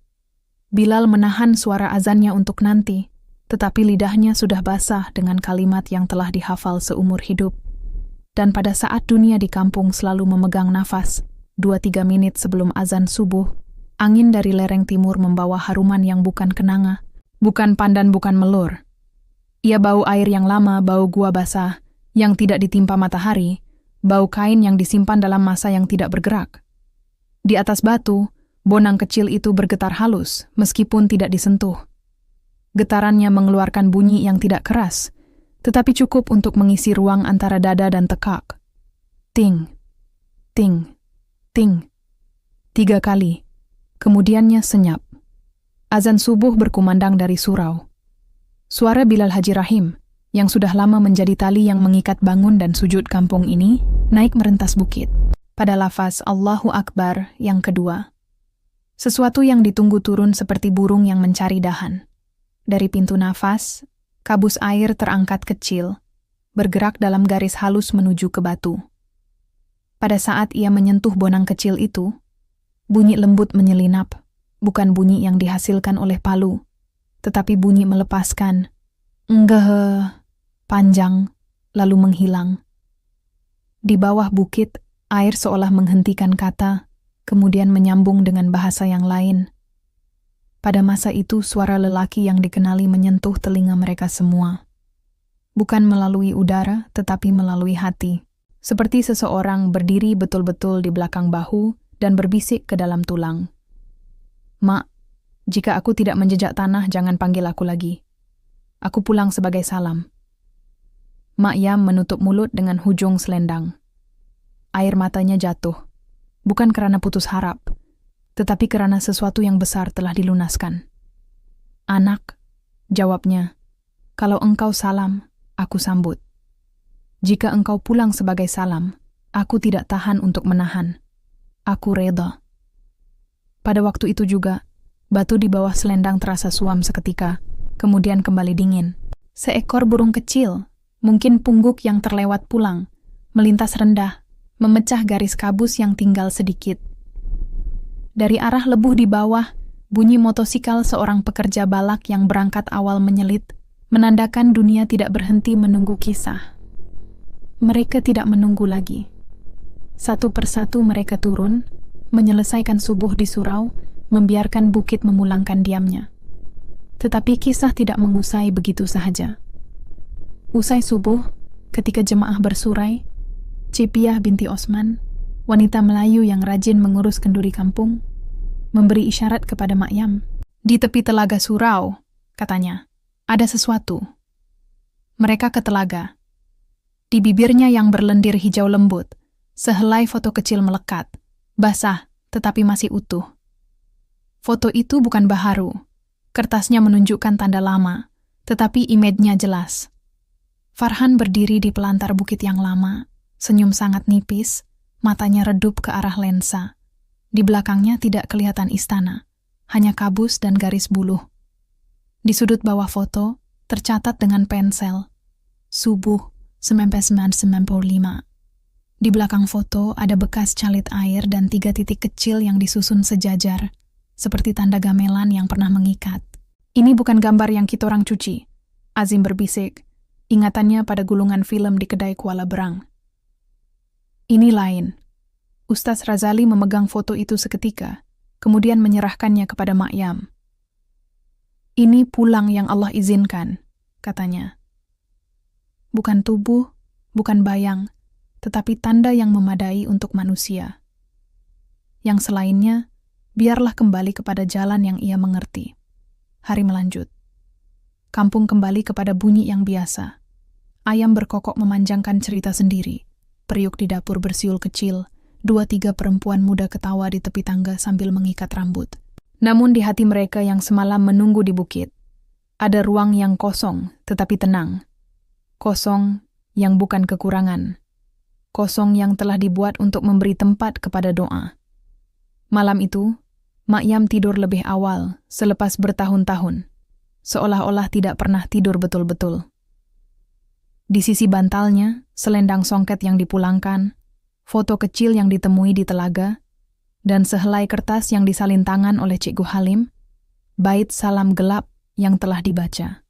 Bilal menahan suara azannya untuk nanti, tetapi lidahnya sudah basah dengan kalimat yang telah dihafal seumur hidup. Dan pada saat dunia di kampung selalu memegang nafas, 2-3 menit sebelum azan subuh, angin dari lereng timur membawa haruman yang bukan kenanga, bukan pandan, bukan melur. Ia bau air yang lama, bau gua basah, yang tidak ditimpa matahari, bau kain yang disimpan dalam masa yang tidak bergerak. Di atas batu, bonang kecil itu bergetar halus, meskipun tidak disentuh. Getarannya mengeluarkan bunyi yang tidak keras, tetapi cukup untuk mengisi ruang antara dada dan tekak. Ting, ting, ting. 3 kali. Kemudiannya senyap. Azan subuh berkumandang dari surau. Suara Bilal Haji Rahim, yang sudah lama menjadi tali yang mengikat bangun dan sujud kampung ini, naik merentas bukit. Pada lafaz Allahu Akbar yang kedua. Sesuatu yang ditunggu turun seperti burung yang mencari dahan. Dari pintu nafas, kabus air terangkat kecil, bergerak dalam garis halus menuju ke batu. Pada saat ia menyentuh bonang kecil itu, bunyi lembut menyelinap, bukan bunyi yang dihasilkan oleh palu, tetapi bunyi melepaskan, enggah, panjang, lalu menghilang. Di bawah bukit, air seolah menghentikan kata, kemudian menyambung dengan bahasa yang lain. Pada masa itu suara lelaki yang dikenali menyentuh telinga mereka semua. Bukan melalui udara, tetapi melalui hati. Seperti seseorang berdiri betul-betul di belakang bahu dan berbisik ke dalam tulang. "Mak, jika aku tidak menjejak tanah, jangan panggil aku lagi. Aku pulang sebagai salam." Mak Yam menutup mulut dengan hujung selendang. Air matanya jatuh, bukan karena putus harap, tetapi karena sesuatu yang besar telah dilunaskan. "Anak," jawabnya, "kalau engkau salam, aku sambut. Jika engkau pulang sebagai salam, aku tidak tahan untuk menahan. Aku reda." Pada waktu itu juga, batu di bawah selendang terasa suam seketika, kemudian kembali dingin. Seekor burung kecil, mungkin pungguk yang terlewat pulang, melintas rendah, memecah garis kabus yang tinggal sedikit. Dari arah lebuh di bawah, bunyi motosikal seorang pekerja balak yang berangkat awal menyelit, menandakan dunia tidak berhenti menunggu kisah. Mereka tidak menunggu lagi. Satu persatu mereka turun, menyelesaikan subuh di surau, membiarkan bukit memulangkan diamnya. Tetapi kisah tidak mengusai begitu sahaja. Usai subuh, ketika jemaah bersurai, Cipiah binti Osman, wanita Melayu yang rajin mengurus kenduri kampung, memberi isyarat kepada Mak Yam. "Di tepi telaga surau," katanya, "ada sesuatu." Mereka ke telaga. Di bibirnya yang berlendir hijau lembut, Sehelai foto kecil melekat, basah tetapi masih utuh. Foto itu bukan baharu. Kertasnya menunjukkan tanda lama, tetapi image-nya jelas. Farhan berdiri di pelantar bukit yang lama, senyum sangat nipis, matanya redup ke arah lensa. Di belakangnya tidak kelihatan istana, hanya kabus dan garis buluh. Di sudut bawah foto, tercatat dengan pensel, subuh 1995. Di belakang foto ada bekas calit air dan 3 titik kecil yang disusun sejajar, seperti tanda gamelan yang pernah mengikat. Ini bukan gambar yang kitorang cuci, Azim berbisik, ingatannya pada gulungan film di kedai Kuala Berang. Ini lain. Ustaz Razali memegang foto itu seketika, kemudian menyerahkannya kepada Mak Yam. Ini pulang yang Allah izinkan, katanya. Bukan tubuh, bukan bayang, tetapi tanda yang memadai untuk manusia. Yang selainnya, biarlah kembali kepada jalan yang ia mengerti. Hari melanjut. Kampung kembali kepada bunyi yang biasa. Ayam berkokok memanjangkan cerita sendiri. Periuk di dapur bersiul kecil. 2-3 perempuan muda ketawa di tepi tangga sambil mengikat rambut. Namun di hati mereka yang semalam menunggu di bukit, ada ruang yang kosong tetapi tenang. Kosong yang bukan kekurangan. Kosong yang telah dibuat untuk memberi tempat kepada doa. Malam itu, Mak Yam tidur lebih awal selepas bertahun-tahun, seolah-olah tidak pernah tidur betul-betul. Di sisi bantalnya, selendang songket yang dipulangkan, foto kecil yang ditemui di telaga, dan sehelai kertas yang disalin tangan oleh Cikgu Halim, bait salam gelap yang telah dibaca.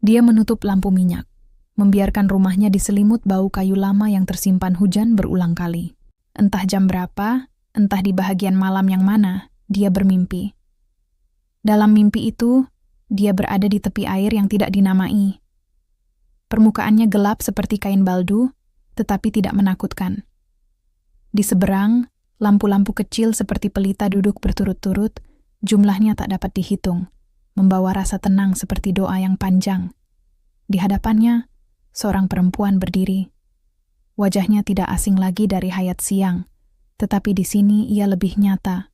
Dia menutup lampu minyak, membiarkan rumahnya diselimut bau kayu lama yang tersimpan hujan berulang kali. Entah jam berapa, entah di bahagian malam yang mana, dia bermimpi. Dalam mimpi itu, dia berada di tepi air yang tidak dinamai. Permukaannya gelap seperti kain baldu, tetapi tidak menakutkan. Di seberang, lampu-lampu kecil seperti pelita duduk berturut-turut, jumlahnya tak dapat dihitung, membawa rasa tenang seperti doa yang panjang. Di hadapannya, seorang perempuan berdiri. Wajahnya tidak asing lagi dari hayat siang, tetapi di sini ia lebih nyata.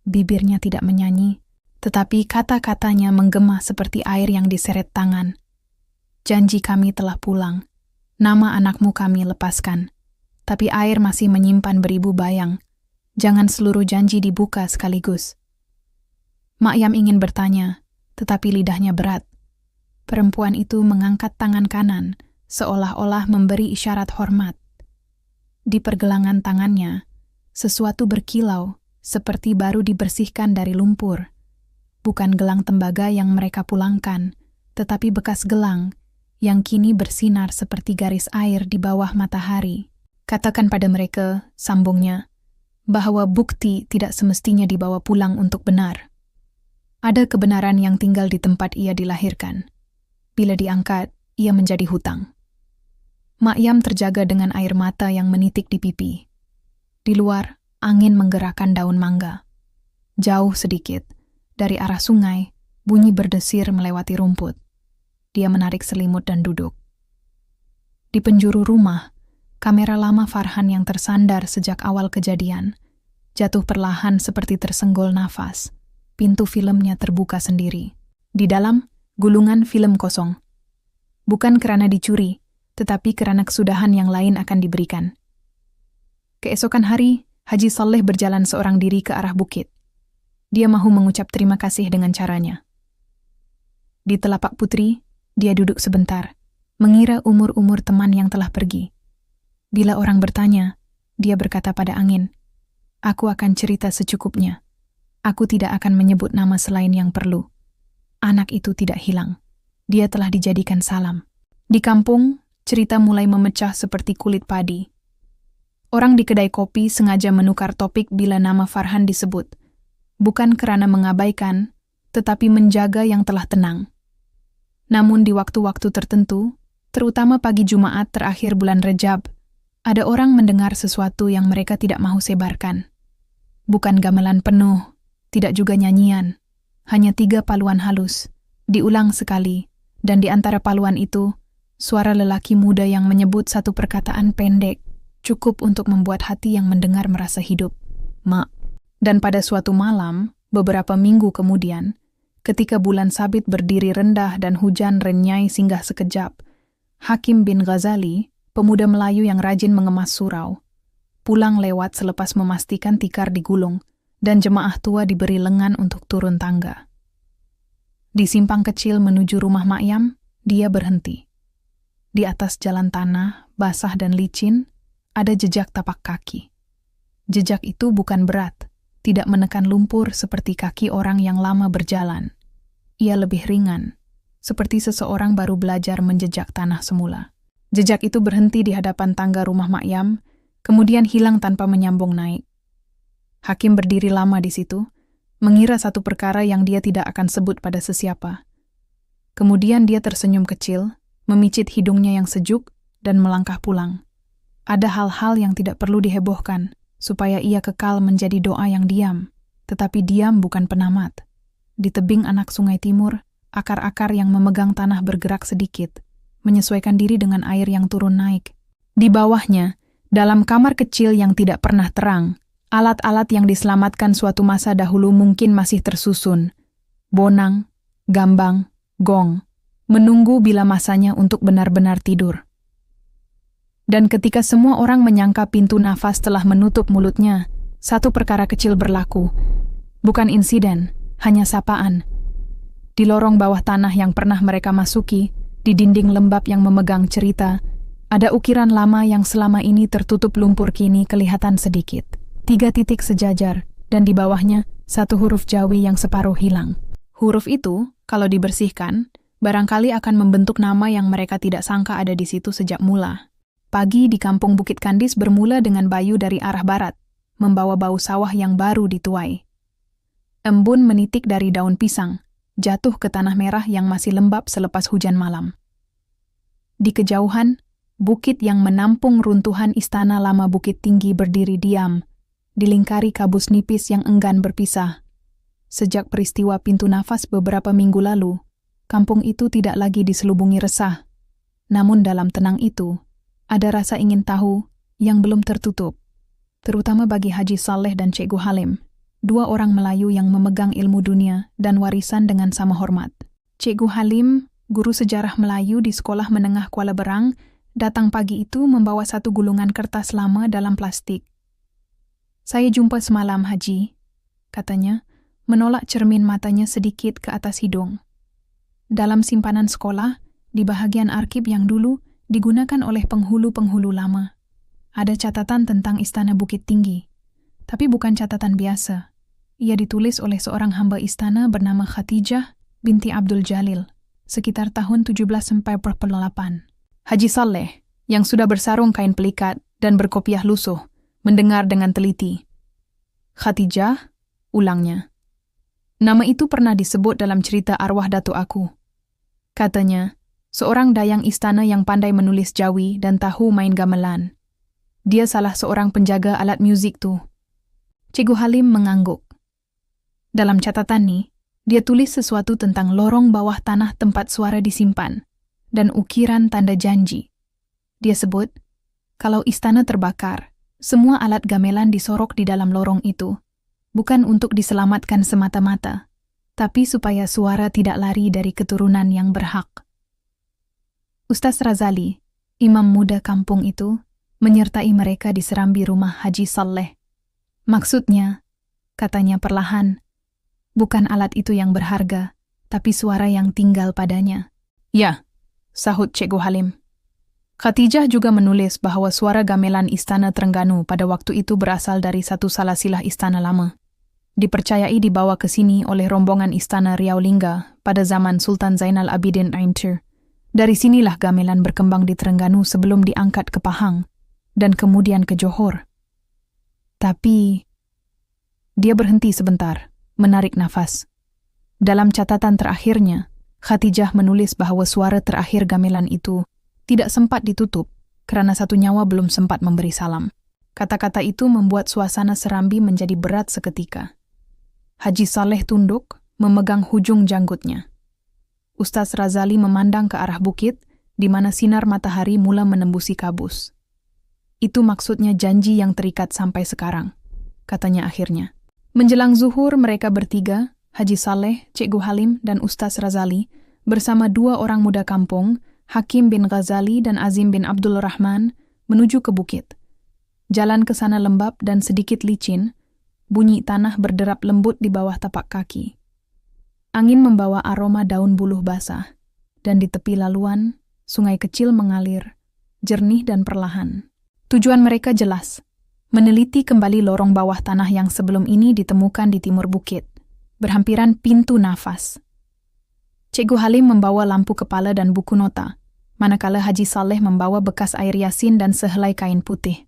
Bibirnya tidak menyanyi, tetapi kata-katanya menggema seperti air yang diseret tangan. Janji kami telah pulang, nama anakmu kami lepaskan, tapi air masih menyimpan beribu bayang. Jangan seluruh janji dibuka sekaligus. Mak Yam ingin bertanya, tetapi lidahnya berat. Perempuan itu mengangkat tangan kanan, seolah-olah memberi isyarat hormat. Di pergelangan tangannya, sesuatu berkilau, seperti baru dibersihkan dari lumpur. Bukan gelang tembaga yang mereka pulangkan, tetapi bekas gelang yang kini bersinar seperti garis air di bawah matahari. Katakan pada mereka, sambungnya, bahwa bukti tidak semestinya dibawa pulang untuk benar. Ada kebenaran yang tinggal di tempat ia dilahirkan. Bila diangkat, ia menjadi hutang. Mak Yam terjaga dengan air mata yang menitik di pipi. Di luar, angin menggerakkan daun mangga. Jauh sedikit, dari arah sungai, bunyi berdesir melewati rumput. Dia menarik selimut dan duduk. Di penjuru rumah, kamera lama Farhan yang tersandar sejak awal kejadian, jatuh perlahan seperti tersenggol nafas. Pintu filmnya terbuka sendiri. Di dalam, gulungan film kosong. Bukan karena dicuri, tetapi karena kesudahan yang lain akan diberikan. Keesokan hari, Haji Saleh berjalan seorang diri ke arah bukit. Dia mahu mengucap terima kasih dengan caranya. Di telapak putri, dia duduk sebentar, mengira umur-umur teman yang telah pergi. Bila orang bertanya, dia berkata pada angin, "Aku akan cerita secukupnya. Aku tidak akan menyebut nama selain yang perlu." Anak itu tidak hilang. Dia telah dijadikan salam. Di kampung, cerita mulai memecah seperti kulit padi. Orang di kedai kopi sengaja menukar topik bila nama Farhan disebut, bukan karena mengabaikan, tetapi menjaga yang telah tenang. Namun di waktu-waktu tertentu, terutama pagi Jumat terakhir bulan Rejab, ada orang mendengar sesuatu yang mereka tidak mahu sebarkan. Bukan gamelan penuh, tidak juga nyanyian, hanya 3 paluan halus, diulang sekali, dan di antara paluan itu, suara lelaki muda yang menyebut satu perkataan pendek, cukup untuk membuat hati yang mendengar merasa hidup. Mak. Dan pada suatu malam, beberapa minggu kemudian, ketika bulan sabit berdiri rendah dan hujan renyai singgah sekejap, Hakim bin Ghazali, pemuda Melayu yang rajin mengemas surau, pulang lewat selepas memastikan tikar digulung dan jemaah tua diberi lengan untuk turun tangga. Di simpang kecil menuju rumah Makyam, dia berhenti. Di atas jalan tanah, basah dan licin, ada jejak tapak kaki. Jejak itu bukan berat, tidak menekan lumpur seperti kaki orang yang lama berjalan. Ia lebih ringan, seperti seseorang baru belajar menjejak tanah semula. Jejak itu berhenti di hadapan tangga rumah Makyam, kemudian hilang tanpa menyambung naik. Hakim berdiri lama di situ, mengira satu perkara yang dia tidak akan sebut pada sesiapa. Kemudian dia tersenyum kecil, memicit hidungnya yang sejuk, dan melangkah pulang. Ada hal-hal yang tidak perlu dihebohkan, supaya ia kekal menjadi doa yang diam, tetapi diam bukan penamat. Di tebing anak sungai timur, akar-akar yang memegang tanah bergerak sedikit, menyesuaikan diri dengan air yang turun naik. Di bawahnya, dalam kamar kecil yang tidak pernah terang, alat-alat yang diselamatkan suatu masa dahulu mungkin masih tersusun. Bonang, gambang, gong, menunggu bila masanya untuk benar-benar tidur. Dan ketika semua orang menyangka pintu nafas telah menutup mulutnya, satu perkara kecil berlaku. Bukan insiden, hanya sapaan. Di lorong bawah tanah yang pernah mereka masuki, di dinding lembab yang memegang cerita, ada ukiran lama yang selama ini tertutup lumpur kini kelihatan sedikit. 3 titik sejajar, dan di bawahnya satu huruf Jawi yang separuh hilang. Huruf itu, kalau dibersihkan, barangkali akan membentuk nama yang mereka tidak sangka ada di situ sejak mula. Pagi di kampung Bukit Kandis bermula dengan Bayu dari arah barat, membawa bau sawah yang baru dituai. Embun menitik dari daun pisang, jatuh ke tanah merah yang masih lembab selepas hujan malam. Di kejauhan, bukit yang menampung runtuhan istana lama Bukit Tinggi berdiri diam, dilingkari kabus nipis yang enggan berpisah. Sejak peristiwa pintu nafas beberapa minggu lalu, kampung itu tidak lagi diselubungi resah. Namun dalam tenang itu, ada rasa ingin tahu yang belum tertutup, terutama bagi Haji Saleh dan Cikgu Halim, 2 orang Melayu yang memegang ilmu dunia dan warisan dengan sama hormat. Cikgu Halim, guru sejarah Melayu di Sekolah Menengah Kuala Berang, datang pagi itu membawa satu gulungan kertas lama dalam plastik. "Saya jumpa semalam, Haji," katanya, menolak cermin matanya sedikit ke atas hidung. Dalam simpanan sekolah, di bahagian arsip yang dulu digunakan oleh penghulu-penghulu lama, ada catatan tentang Istana Bukit Tinggi. Tapi bukan catatan biasa. Ia ditulis oleh seorang hamba istana bernama Khatijah binti Abdul Jalil, sekitar tahun 1748. Haji Saleh, yang sudah bersarung kain pelikat dan berkopiah lusuh, mendengar dengan teliti. "Khatijah," ulangnya. "Nama itu pernah disebut dalam cerita arwah datuk aku." Katanya, seorang dayang istana yang pandai menulis Jawi dan tahu main gamelan. Dia salah seorang penjaga alat muzik tuh. Cikgu Halim mengangguk. Dalam catatan nih, dia tulis sesuatu tentang lorong bawah tanah tempat suara disimpan, dan ukiran tanda janji. Dia sebut, kalau istana terbakar, semua alat gamelan disorok di dalam lorong itu, bukan untuk diselamatkan semata-mata, tapi supaya suara tidak lari dari keturunan yang berhak. Ustaz Razali, imam muda kampung itu, menyertai mereka di serambi rumah Haji Saleh. "Maksudnya," katanya perlahan, "bukan alat itu yang berharga, tapi suara yang tinggal padanya." "Ya," sahut Cikgu Halim. Khatijah juga menulis bahwa suara gamelan Istana Terengganu pada waktu itu berasal dari satu salasilah istana lama. Dipercayai dibawa ke sini oleh rombongan Istana Riau Lingga pada zaman Sultan Zainal Abidin Aintur. Dari sinilah gamelan berkembang di Terengganu sebelum diangkat ke Pahang, dan kemudian ke Johor. Tapi, dia berhenti sebentar, menarik nafas. Dalam catatan terakhirnya, Khatijah menulis bahwa suara terakhir gamelan itu tidak sempat ditutup karena satu nyawa belum sempat memberi salam. Kata-kata itu membuat suasana serambi menjadi berat seketika. Haji Saleh tunduk, memegang hujung janggutnya. Ustaz Razali memandang ke arah bukit, di mana sinar matahari mula menembusi kabus. Itu maksudnya janji yang terikat sampai sekarang, katanya akhirnya. Menjelang zuhur, mereka bertiga, Haji Saleh, Cikgu Halim, dan Ustaz Razali, bersama 2 orang muda kampung, Hakim bin Ghazali dan Azim bin Abdul Rahman, menuju ke bukit. Jalan ke sana lembab dan sedikit licin, bunyi tanah berderap lembut di bawah tapak kaki. Angin membawa aroma daun buluh basah, dan di tepi laluan, sungai kecil mengalir, jernih dan perlahan. Tujuan mereka jelas, meneliti kembali lorong bawah tanah yang sebelum ini ditemukan di timur bukit, berhampiran pintu nafas. Cikgu Halim membawa lampu kepala dan buku nota, manakala Haji Saleh membawa bekas air yasin dan sehelai kain putih.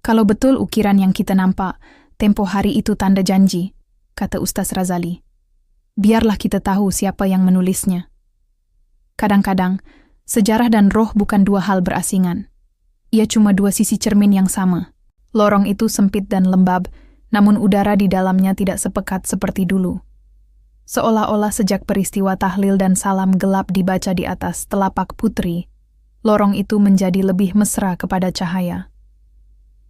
Kalau betul ukiran yang kita nampak, tempo hari itu tanda janji, kata Ustaz Razali. Biarlah kita tahu siapa yang menulisnya. Kadang-kadang, sejarah dan roh bukan 2 hal berasingan. Ia cuma 2 sisi cermin yang sama. Lorong itu sempit dan lembab, namun udara di dalamnya tidak sepekat seperti dulu. Seolah-olah sejak peristiwa tahlil dan salam gelap dibaca di atas telapak putri, lorong itu menjadi lebih mesra kepada cahaya.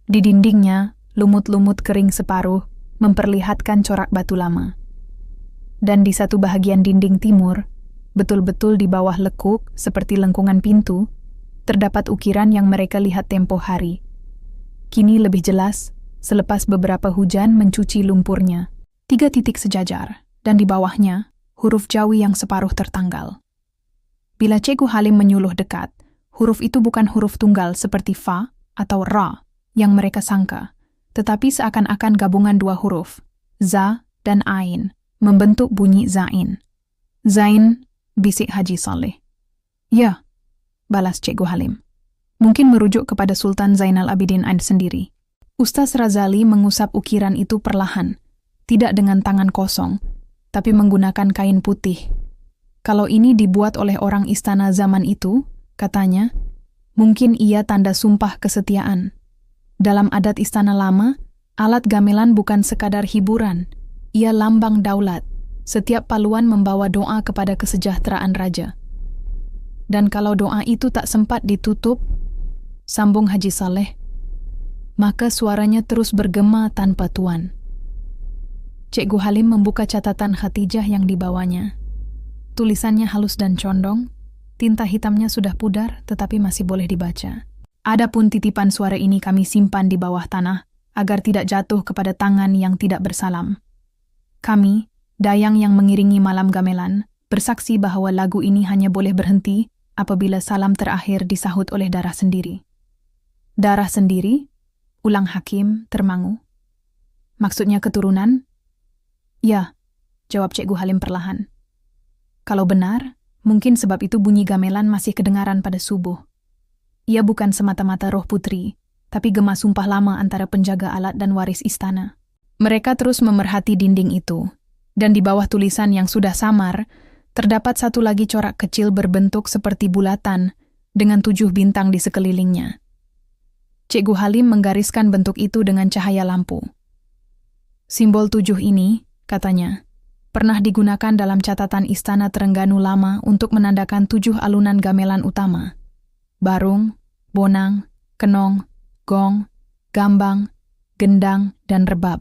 Di dindingnya, lumut-lumut kering separuh memperlihatkan corak batu lama. Dan di satu bahagian dinding timur, betul-betul di bawah lekuk seperti lengkungan pintu, terdapat ukiran yang mereka lihat tempo hari. Kini lebih jelas, selepas beberapa hujan mencuci lumpurnya. 3 titik sejajar, dan di bawahnya, huruf Jawi yang separuh tertanggal. Bila Cikgu Halim menyuluh dekat, huruf itu bukan huruf tunggal seperti fa atau ra yang mereka sangka, tetapi seakan-akan gabungan 2 huruf, za dan ain, membentuk bunyi zain. Zain, bisik Haji Saleh. Ya, balas Cikgu Halim. Mungkin merujuk kepada Sultan Zainal Abidin Ain sendiri. Ustaz Razali mengusap ukiran itu perlahan, tidak dengan tangan kosong, tapi menggunakan kain putih. Kalau ini dibuat oleh orang istana zaman itu, katanya, mungkin ia tanda sumpah kesetiaan. Dalam adat istana lama, alat gamelan bukan sekadar hiburan, ia lambang daulat. Setiap paluan membawa doa kepada kesejahteraan raja. Dan kalau doa itu tak sempat ditutup, sambung Haji Saleh, maka suaranya terus bergema tanpa tuan. Cikgu Halim membuka catatan Khatijah yang dibawanya. Tulisannya halus dan condong, tinta hitamnya sudah pudar tetapi masih boleh dibaca. Adapun titipan suara ini kami simpan di bawah tanah, agar tidak jatuh kepada tangan yang tidak bersalam. Kami, dayang yang mengiringi malam gamelan, bersaksi bahwa lagu ini hanya boleh berhenti apabila salam terakhir disahut oleh darah sendiri. Darah sendiri? Ulang Hakim termangu. Maksudnya keturunan? Ya, jawab Cikgu Halim perlahan. Kalau benar, mungkin sebab itu bunyi gamelan masih kedengaran pada subuh. Ia bukan semata-mata roh putri, tapi gema sumpah lama antara penjaga alat dan waris istana. Mereka terus memerhati dinding itu, dan di bawah tulisan yang sudah samar, terdapat satu lagi corak kecil berbentuk seperti bulatan dengan 7 bintang di sekelilingnya. Cikgu Halim menggariskan bentuk itu dengan cahaya lampu. Simbol 7 ini, katanya, pernah digunakan dalam catatan istana Terengganu lama untuk menandakan 7 alunan gamelan utama. Barung, bonang, kenong, gong, gambang, gendang, dan rebab.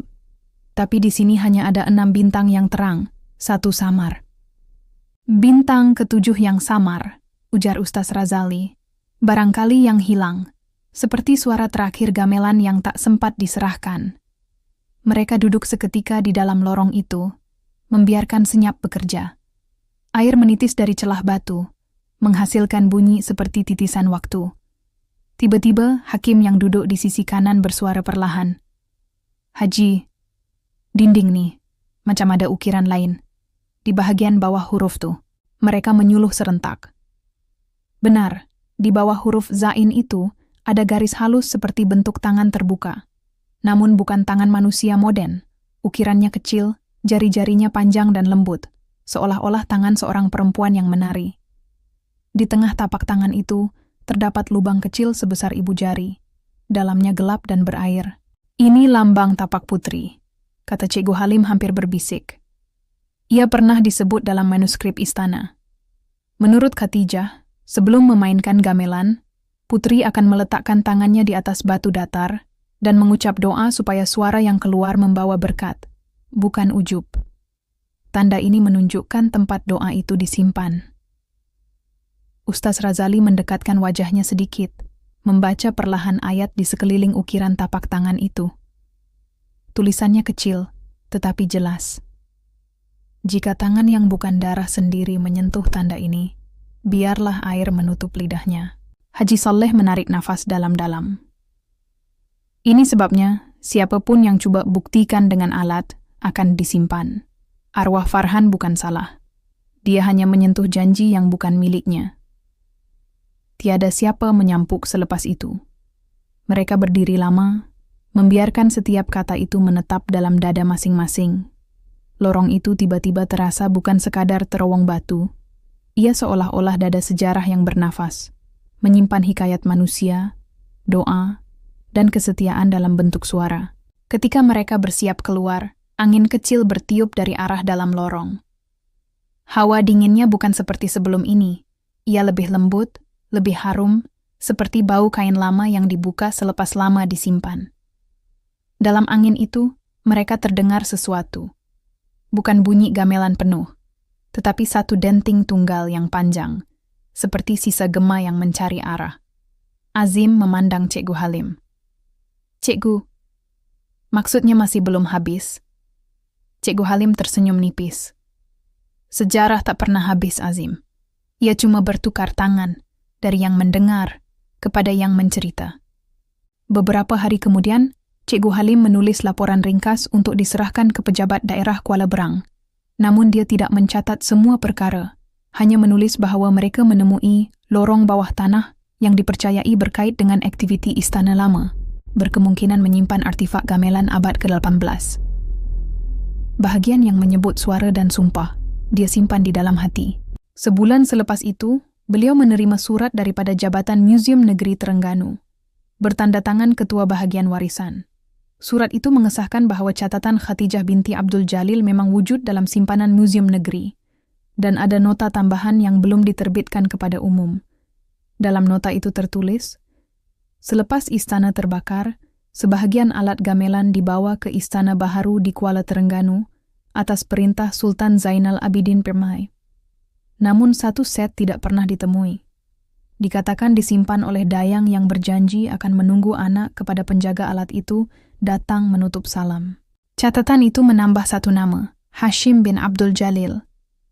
Tapi di sini hanya ada 6 bintang yang terang, 1 samar. Bintang ke-7 yang samar, ujar Ustaz Razali, barangkali yang hilang, seperti suara terakhir gamelan yang tak sempat diserahkan. Mereka duduk seketika di dalam lorong itu, membiarkan senyap bekerja. Air menitis dari celah batu, menghasilkan bunyi seperti titisan waktu. Tiba-tiba, Hakim yang duduk di sisi kanan bersuara perlahan. Haji, dinding nih, macam ada ukiran lain. Di bahagian bawah huruf tuh, mereka menyuluh serentak. Benar, di bawah huruf zain itu, ada garis halus seperti bentuk tangan terbuka. Namun bukan tangan manusia modern. Ukirannya kecil, jari-jarinya panjang dan lembut, seolah-olah tangan seorang perempuan yang menari. Di tengah tapak tangan itu, terdapat lubang kecil sebesar ibu jari. Dalamnya gelap dan berair. Ini lambang tapak putri, kata Cikgu Halim hampir berbisik. Ia pernah disebut dalam manuskrip istana. Menurut Khatijah, sebelum memainkan gamelan, Putri akan meletakkan tangannya di atas batu datar dan mengucap doa supaya suara yang keluar membawa berkat, bukan ujub. Tanda ini menunjukkan tempat doa itu disimpan. Ustaz Razali mendekatkan wajahnya sedikit, membaca perlahan ayat di sekeliling ukiran tapak tangan itu. Tulisannya kecil, tetapi jelas. Jika tangan yang bukan darah sendiri menyentuh tanda ini, biarlah air menutup lidahnya. Haji Saleh menarik nafas dalam-dalam. Ini sebabnya, siapapun yang coba buktikan dengan alat akan disimpan. Arwah Farhan bukan salah. Dia hanya menyentuh janji yang bukan miliknya. Tiada siapa menyampuk selepas itu. Mereka berdiri lama, membiarkan setiap kata itu menetap dalam dada masing-masing. Lorong itu tiba-tiba terasa bukan sekadar terowong batu. Ia seolah-olah dada sejarah yang bernafas, menyimpan hikayat manusia, doa, dan kesetiaan dalam bentuk suara. Ketika mereka bersiap keluar, angin kecil bertiup dari arah dalam lorong. Hawa dinginnya bukan seperti sebelum ini. Ia lebih lembut, lebih harum, seperti bau kain lama yang dibuka selepas lama disimpan. Dalam angin itu, mereka terdengar sesuatu. Bukan bunyi gamelan penuh, tetapi satu denting tunggal yang panjang, seperti sisa gema yang mencari arah. Azim memandang Cikgu Halim. "Cikgu, maksudnya masih belum habis?" Cikgu Halim tersenyum nipis. "Sejarah tak pernah habis, Azim. Ia cuma bertukar tangan dari yang mendengar kepada yang mencerita." Beberapa hari kemudian, Cikgu Halim menulis laporan ringkas untuk diserahkan ke pejabat daerah Kuala Berang. Namun dia tidak mencatat semua perkara, hanya menulis bahawa mereka menemui lorong bawah tanah yang dipercayai berkait dengan aktiviti istana lama, berkemungkinan menyimpan artifak gamelan abad ke-18. Bahagian yang menyebut suara dan sumpah, dia simpan di dalam hati. Sebulan selepas itu, beliau menerima surat daripada Jabatan Museum Negeri Terengganu, bertanda tangan Ketua Bahagian Warisan. Surat itu mengesahkan bahawa catatan Khatijah binti Abdul Jalil memang wujud dalam simpanan Museum Negeri, dan ada nota tambahan yang belum diterbitkan kepada umum. Dalam nota itu tertulis, selepas istana terbakar, sebahagian alat gamelan dibawa ke Istana Baharu di Kuala Terengganu atas perintah Sultan Zainal Abidin Permai. Namun satu set tidak pernah ditemui. Dikatakan disimpan oleh dayang yang berjanji akan menunggu anak kepada penjaga alat itu datang menutup salam. Catatan itu menambah satu nama, Hashim bin Abdul Jalil,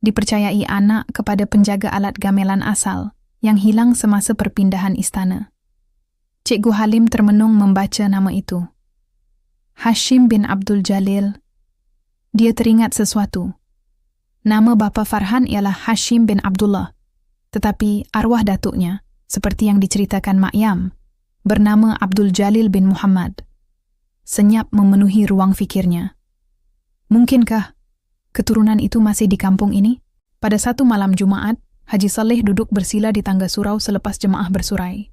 dipercayai anak kepada penjaga alat gamelan asal yang hilang semasa perpindahan istana. Cikgu Halim termenung membaca nama itu. Hashim bin Abdul Jalil. Dia teringat sesuatu. Nama bapa Farhan ialah Hashim bin Abdullah, tetapi arwah datuknya, seperti yang diceritakan Mak Yam, bernama Abdul Jalil bin Muhammad. Senyap memenuhi ruang fikirnya. Mungkinkah keturunan itu masih di kampung ini? Pada satu malam Jumaat, Haji Saleh duduk bersila di tangga surau selepas jemaah bersurai.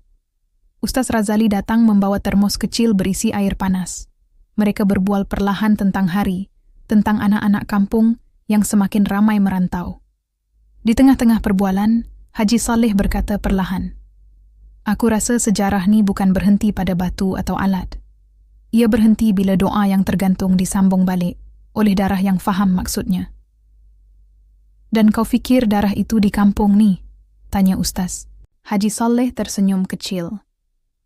Ustaz Razali datang membawa termos kecil berisi air panas. Mereka berbual perlahan tentang hari, tentang anak-anak kampung yang semakin ramai merantau. Di tengah-tengah perbualan, Haji Saleh berkata perlahan, "Aku rasa sejarah ni bukan berhenti pada batu atau alat. Ia berhenti bila doa yang tergantung disambung balik oleh darah yang faham maksudnya." "Dan kau fikir darah itu di kampung ni?" tanya Ustaz. Haji Saleh tersenyum kecil.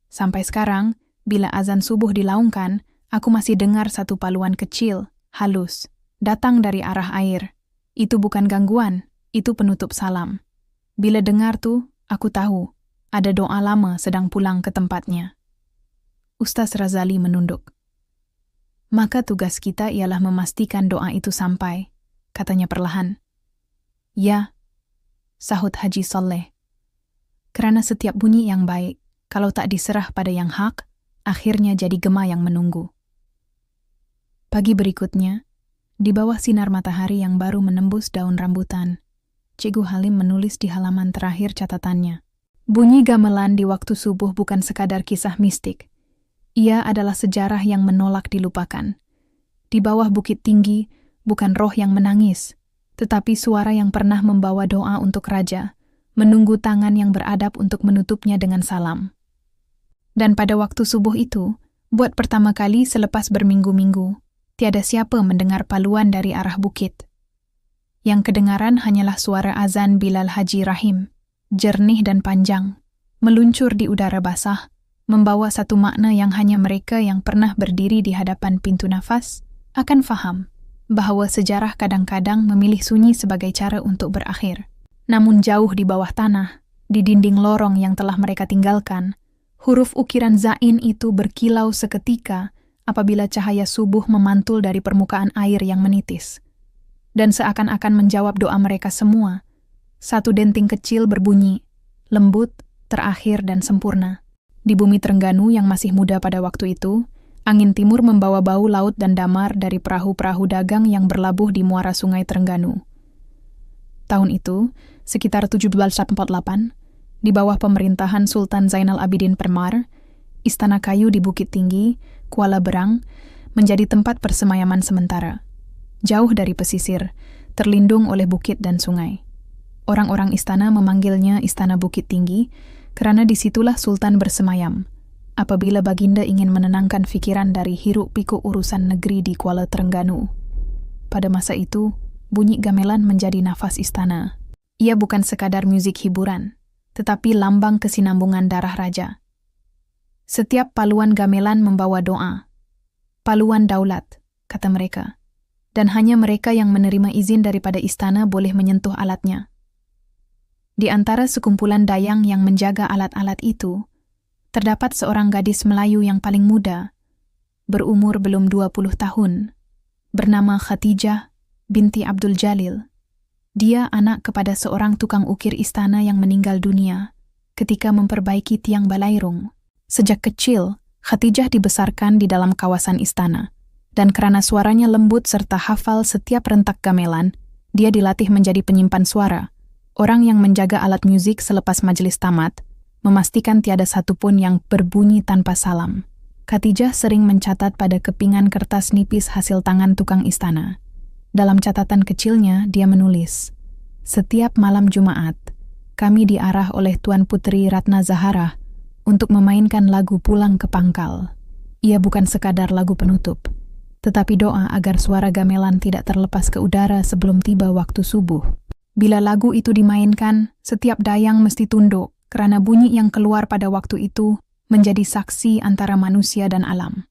"Sampai sekarang, bila azan subuh dilaungkan, aku masih dengar satu paluan kecil, halus, datang dari arah air. Itu bukan gangguan, itu penutup salam. Bila dengar tu, aku tahu, ada doa lama sedang pulang ke tempatnya." Ustaz Razali menunduk. "Maka tugas kita ialah memastikan doa itu sampai," katanya perlahan. "Ya," sahut Haji Saleh. "Kerana setiap bunyi yang baik, kalau tak diserah pada yang hak, akhirnya jadi gema yang menunggu." Pagi berikutnya, di bawah sinar matahari yang baru menembus daun rambutan, Cikgu Halim menulis di halaman terakhir catatannya. Bunyi gamelan di waktu subuh bukan sekadar kisah mistik. Ia adalah sejarah yang menolak dilupakan. Di bawah bukit tinggi, bukan roh yang menangis, tetapi suara yang pernah membawa doa untuk raja, menunggu tangan yang beradab untuk menutupnya dengan salam. Dan pada waktu subuh itu, buat pertama kali selepas berminggu-minggu, tiada siapa mendengar paluan dari arah bukit. Yang kedengaran hanyalah suara azan Bilal Haji Rahim, jernih dan panjang, meluncur di udara basah, membawa satu makna yang hanya mereka yang pernah berdiri di hadapan pintu nafas akan faham, bahwa sejarah kadang-kadang memilih sunyi sebagai cara untuk berakhir. Namun jauh di bawah tanah, di dinding lorong yang telah mereka tinggalkan, huruf ukiran Zain itu berkilau seketika apabila cahaya subuh memantul dari permukaan air yang menitis. Dan seakan-akan menjawab doa mereka semua, satu denting kecil berbunyi, lembut, terakhir dan sempurna. Di bumi Terengganu yang masih muda pada waktu itu, angin timur membawa bau laut dan damar dari perahu-perahu dagang yang berlabuh di muara sungai Terengganu. Tahun itu, sekitar 1748, di bawah pemerintahan Sultan Zainal Abidin Permar, Istana Kayu di Bukit Tinggi, Kuala Berang, menjadi tempat persemayaman sementara. Jauh dari pesisir, terlindung oleh bukit dan sungai. Orang-orang istana memanggilnya Istana Bukit Tinggi, kerana disitulah Sultan bersemayam, apabila baginda ingin menenangkan fikiran dari hiruk-pikuk urusan negeri di Kuala Terengganu. Pada masa itu, bunyi gamelan menjadi nafas istana. Ia bukan sekadar musik hiburan, tetapi lambang kesinambungan darah raja. Setiap paluan gamelan membawa doa. Paluan daulat, kata mereka. Dan hanya mereka yang menerima izin daripada istana boleh menyentuh alatnya. Di antara sekumpulan dayang yang menjaga alat-alat itu, terdapat seorang gadis Melayu yang paling muda, berumur belum 20 tahun, bernama Khatijah binti Abdul Jalil. Dia anak kepada seorang tukang ukir istana yang meninggal dunia ketika memperbaiki tiang balairung. Sejak kecil, Khatijah dibesarkan di dalam kawasan istana, dan kerana suaranya lembut serta hafal setiap rentak gamelan, dia dilatih menjadi penyimpan suara, orang yang menjaga alat musik selepas majelis tamat, memastikan tiada satupun yang berbunyi tanpa salam. Khatijah sering mencatat pada kepingan kertas nipis hasil tangan tukang istana. Dalam catatan kecilnya, dia menulis, "Setiap malam Jumaat, kami diarah oleh Tuan Putri Ratna Zahara untuk memainkan lagu Pulang ke Pangkal." Ia bukan sekadar lagu penutup, tetapi doa agar suara gamelan tidak terlepas ke udara sebelum tiba waktu subuh. Bila lagu itu dimainkan, setiap dayang mesti tunduk, kerana bunyi yang keluar pada waktu itu menjadi saksi antara manusia dan alam.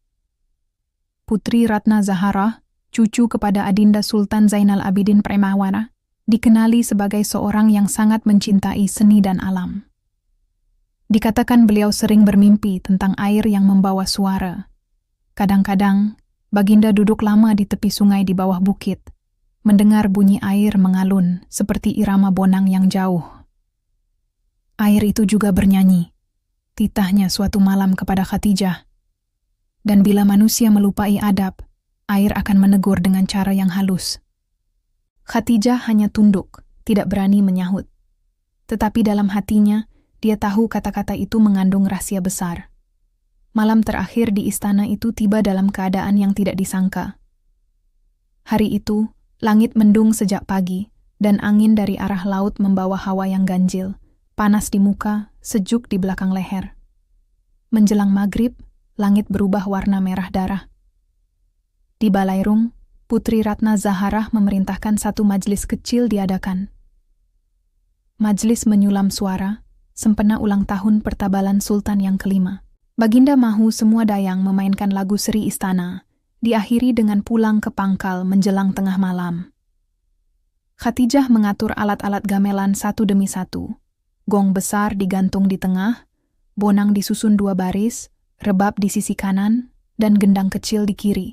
Putri Ratna Zahara, cucu kepada Adinda Sultan Zainal Abidin Premawara, dikenali sebagai seorang yang sangat mencintai seni dan alam. Dikatakan beliau sering bermimpi tentang air yang membawa suara. Kadang-kadang, baginda duduk lama di tepi sungai di bawah bukit, mendengar bunyi air mengalun seperti irama bonang yang jauh. Air itu juga bernyanyi, titahnya suatu malam kepada Khatijah. Dan bila manusia melupai adab, air akan menegur dengan cara yang halus. Khatijah hanya tunduk, tidak berani menyahut. Tetapi dalam hatinya, dia tahu kata-kata itu mengandung rahasia besar. Malam terakhir di istana itu tiba dalam keadaan yang tidak disangka. Hari itu, langit mendung sejak pagi, dan angin dari arah laut membawa hawa yang ganjil, panas di muka, sejuk di belakang leher. Menjelang maghrib, langit berubah warna merah darah. Di Balairung, Putri Ratna Zahara memerintahkan satu majlis kecil diadakan. Majlis menyulam suara, sempena ulang tahun pertabalan Sultan yang kelima. Baginda mahu semua dayang memainkan lagu seri istana, diakhiri dengan Pulang ke Pangkal menjelang tengah malam. Khatijah mengatur alat-alat gamelan satu demi satu. Gong besar digantung di tengah, bonang disusun 2 baris, rebab di sisi kanan, dan gendang kecil di kiri.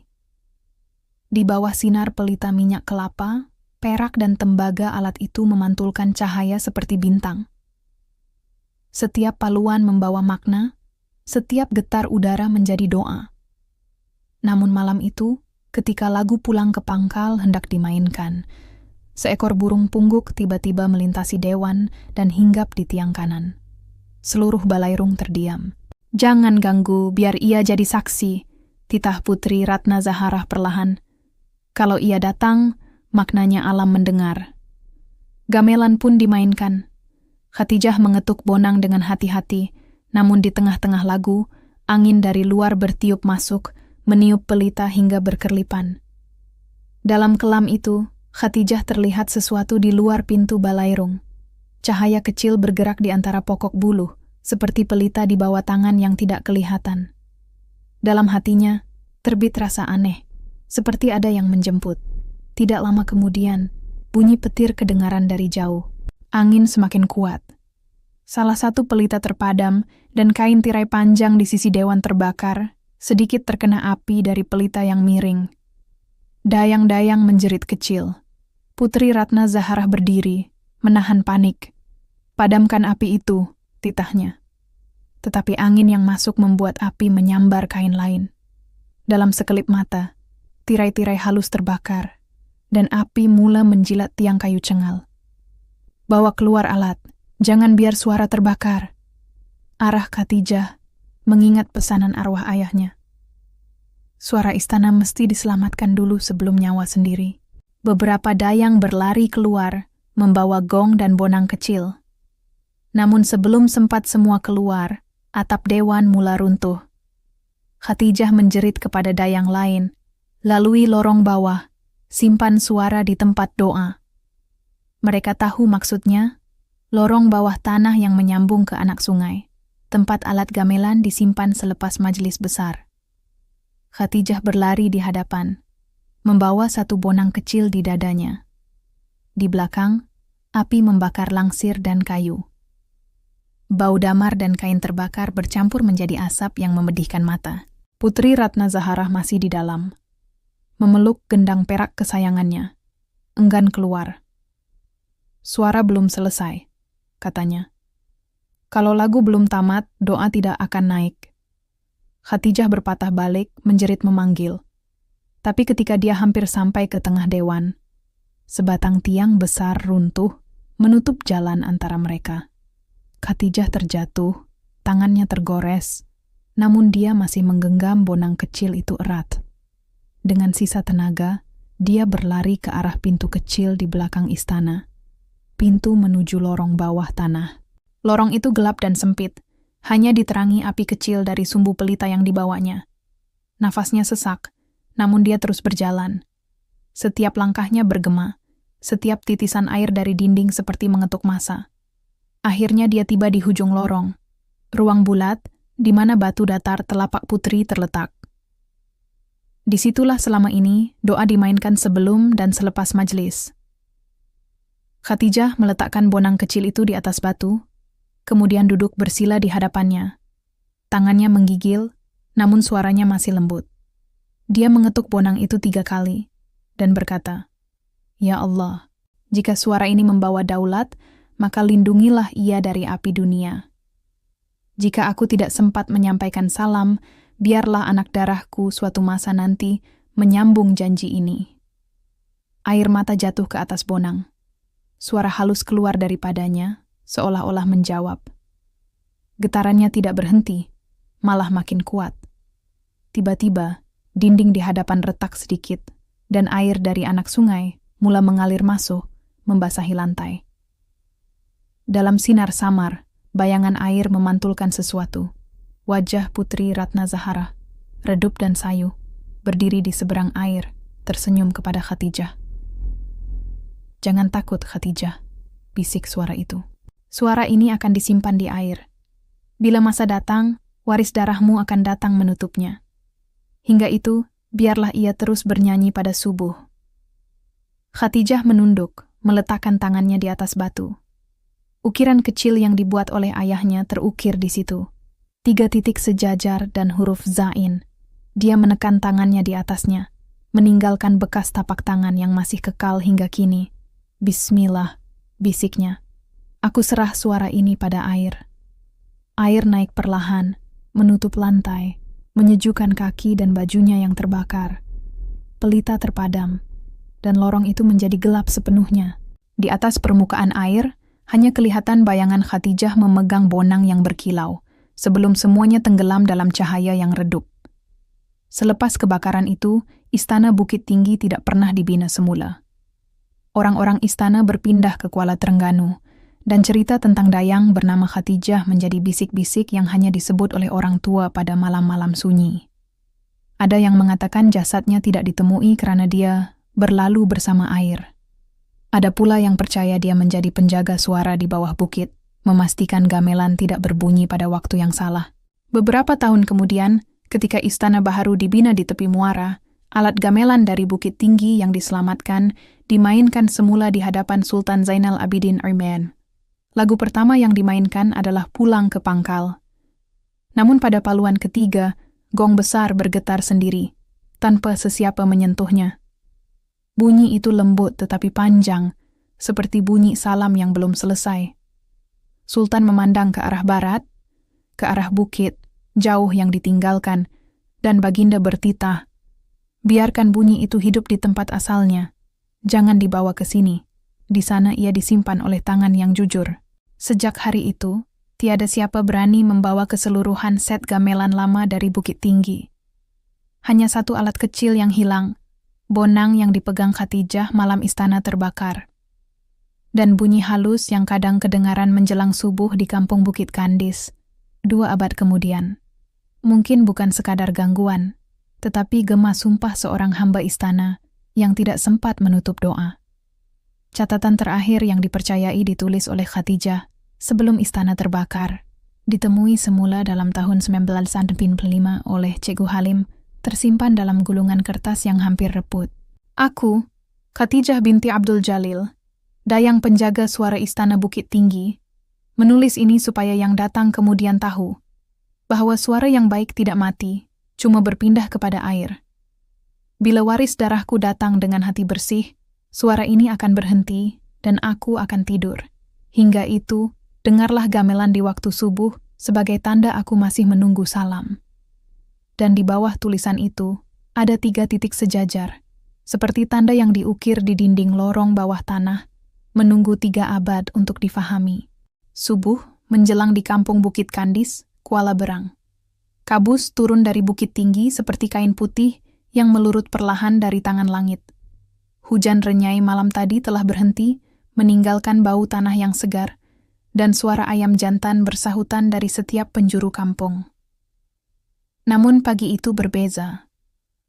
Di bawah sinar pelita minyak kelapa, perak dan tembaga alat itu memantulkan cahaya seperti bintang. Setiap paluan membawa makna, setiap getar udara menjadi doa. Namun malam itu, ketika lagu Pulang ke Pangkal hendak dimainkan, seekor burung pungguk tiba-tiba melintasi dewan dan hinggap di tiang kanan. Seluruh Balairung terdiam. "Jangan ganggu, biar ia jadi saksi," titah Putri Ratna Zahara perlahan. "Kalau ia datang, maknanya alam mendengar." Gamelan pun dimainkan. Khatijah mengetuk bonang dengan hati-hati, namun di tengah-tengah lagu, Angin dari luar bertiup masuk, meniup pelita hingga berkerlipan. Dalam kelam itu, Khadijah terlihat sesuatu di luar pintu balairung. Cahaya kecil bergerak di antara pokok buluh, seperti pelita di bawah tangan yang tidak kelihatan. Dalam hatinya, terbit rasa aneh, seperti ada yang menjemput. Tidak lama kemudian, bunyi petir kedengaran dari jauh. Angin semakin kuat. Salah satu pelita terpadam dan kain tirai panjang di sisi dewan terbakar, sedikit terkena api dari pelita yang miring. Dayang-dayang menjerit kecil. Putri Ratna Zaharah berdiri, menahan panik. "Padamkan api itu," titahnya. Tetapi angin yang masuk membuat api menyambar kain lain. Dalam sekelip mata, tirai-tirai halus terbakar, dan api mula menjilat tiang kayu cengal. "Bawa keluar alat, jangan biar suara terbakar," arah Khadijah, mengingat pesanan arwah ayahnya. Suara istana mesti diselamatkan dulu sebelum nyawa sendiri. Beberapa dayang berlari keluar, membawa gong dan bonang kecil. Namun sebelum sempat semua keluar, atap dewan mula runtuh. Khadijah menjerit kepada dayang lain, "Lalui lorong bawah, simpan suara di tempat doa." Mereka tahu maksudnya, lorong bawah tanah yang menyambung ke anak sungai, tempat alat gamelan disimpan selepas majelis besar. Khadijah berlari di hadapan, membawa satu bonang kecil di dadanya. Di belakang, api membakar langsir dan kayu. Bau damar dan kain terbakar bercampur menjadi asap yang memedihkan mata. Putri Ratna Zaharah masih di dalam, memeluk gendang perak kesayangannya, enggan keluar. "Suara belum selesai," katanya. "Kalau lagu belum tamat, doa tidak akan naik." Khadijah berpatah balik, menjerit memanggil. Tapi ketika dia hampir sampai ke tengah dewan, sebatang tiang besar runtuh, menutup jalan antara mereka. Khadijah terjatuh, tangannya tergores, namun dia masih menggenggam bonang kecil itu erat. Dengan sisa tenaga, dia berlari ke arah pintu kecil di belakang istana. Pintu menuju lorong bawah tanah. Lorong itu gelap dan sempit, hanya diterangi api kecil dari sumbu pelita yang dibawanya. Nafasnya sesak, namun dia terus berjalan. Setiap langkahnya bergema, setiap titisan air dari dinding seperti mengetuk masa. Akhirnya dia tiba di hujung lorong, ruang bulat, di mana batu datar telapak putri terletak. Disitulah selama ini doa dimainkan sebelum dan selepas majelis. Khadijah meletakkan bonang kecil itu di atas batu, kemudian duduk bersila di hadapannya. Tangannya menggigil, namun suaranya masih lembut. Dia mengetuk bonang itu 3 kali, dan berkata, "Ya Allah, jika suara ini membawa daulat, maka lindungilah ia dari api dunia. Jika aku tidak sempat menyampaikan salam, biarlah anak darahku suatu masa nanti menyambung janji ini." Air mata jatuh ke atas bonang. Suara halus keluar daripadanya, seolah-olah menjawab. Getarannya tidak berhenti, malah makin kuat. Tiba-tiba, dinding di hadapan retak sedikit, dan air dari anak sungai mula mengalir masuk, membasahi lantai. Dalam sinar samar, bayangan air memantulkan sesuatu. Wajah Putri Ratna Zaharah, redup dan sayu, berdiri di seberang air, tersenyum kepada Khadijah. "Jangan takut, Khadijah," bisik suara itu. "Suara ini akan disimpan di air. Bila masa datang, waris darahmu akan datang menutupnya. Hingga itu, biarlah ia terus bernyanyi pada subuh." Khadijah menunduk, meletakkan tangannya di atas batu. Ukiran kecil yang dibuat oleh ayahnya terukir di situ. 3 titik sejajar dan huruf Zain. Dia menekan tangannya di atasnya, meninggalkan bekas tapak tangan yang masih kekal hingga kini. "Bismillah," bisiknya. "Aku serah suara ini pada air." Air naik perlahan, menutup lantai, menyejukkan kaki dan bajunya yang terbakar. Pelita terpadam, dan lorong itu menjadi gelap sepenuhnya. Di atas permukaan air, hanya kelihatan bayangan Khadijah memegang bonang yang berkilau, sebelum semuanya tenggelam dalam cahaya yang redup. Selepas kebakaran itu, istana Bukit Tinggi tidak pernah dibina semula. Orang-orang istana berpindah ke Kuala Terengganu, Dan cerita tentang dayang bernama Khatijah menjadi bisik-bisik yang hanya disebut oleh orang tua pada malam-malam sunyi. Ada yang mengatakan jasadnya tidak ditemui karena dia berlalu bersama air. Ada pula yang percaya dia menjadi penjaga suara di bawah bukit, memastikan gamelan tidak berbunyi pada waktu yang salah. Beberapa tahun kemudian, ketika istana baharu dibina di tepi muara, alat gamelan dari Bukit Tinggi yang diselamatkan dimainkan semula di hadapan Sultan Zainal Abidin Armen. Lagu pertama yang dimainkan adalah Pulang ke Pangkal. Namun pada paluan ketiga, gong besar bergetar sendiri, tanpa sesiapa menyentuhnya. Bunyi itu lembut tetapi panjang, seperti bunyi salam yang belum selesai. Sultan memandang ke arah barat, ke arah bukit, jauh yang ditinggalkan, dan baginda bertitah, "Biarkan bunyi itu hidup di tempat asalnya. Jangan dibawa ke sini. Di sana ia disimpan oleh tangan yang jujur." Sejak hari itu, tiada siapa berani membawa keseluruhan set gamelan lama dari Bukit Tinggi. Hanya satu alat kecil yang hilang, bonang yang dipegang Khatijah malam istana terbakar. Dan bunyi halus yang kadang kedengaran menjelang subuh di kampung Bukit Kandis, 2 abad kemudian. Mungkin bukan sekadar gangguan, tetapi gema sumpah seorang hamba istana yang tidak sempat menutup doa. Catatan terakhir yang dipercayai ditulis oleh Khatijah sebelum istana terbakar, ditemui semula dalam tahun 1995 oleh Cikgu Halim, tersimpan dalam gulungan kertas yang hampir reput. "Aku, Khatijah binti Abdul Jalil, dayang penjaga suara istana Bukit Tinggi, menulis ini supaya yang datang kemudian tahu bahwa suara yang baik tidak mati, cuma berpindah kepada air. Bila waris darahku datang dengan hati bersih, suara ini akan berhenti dan aku akan tidur. Hingga itu, dengarlah gamelan di waktu subuh sebagai tanda aku masih menunggu salam." Dan di bawah tulisan itu, ada 3 titik sejajar, seperti tanda yang diukir di dinding lorong bawah tanah, menunggu 3 abad untuk difahami. Subuh menjelang di kampung Bukit Kandis, Kuala Berang. Kabus turun dari Bukit Tinggi seperti kain putih yang melurut perlahan dari tangan langit. Hujan renyai malam tadi telah berhenti, meninggalkan bau tanah yang segar, dan suara ayam jantan bersahutan dari setiap penjuru kampung. Namun pagi itu berbeza.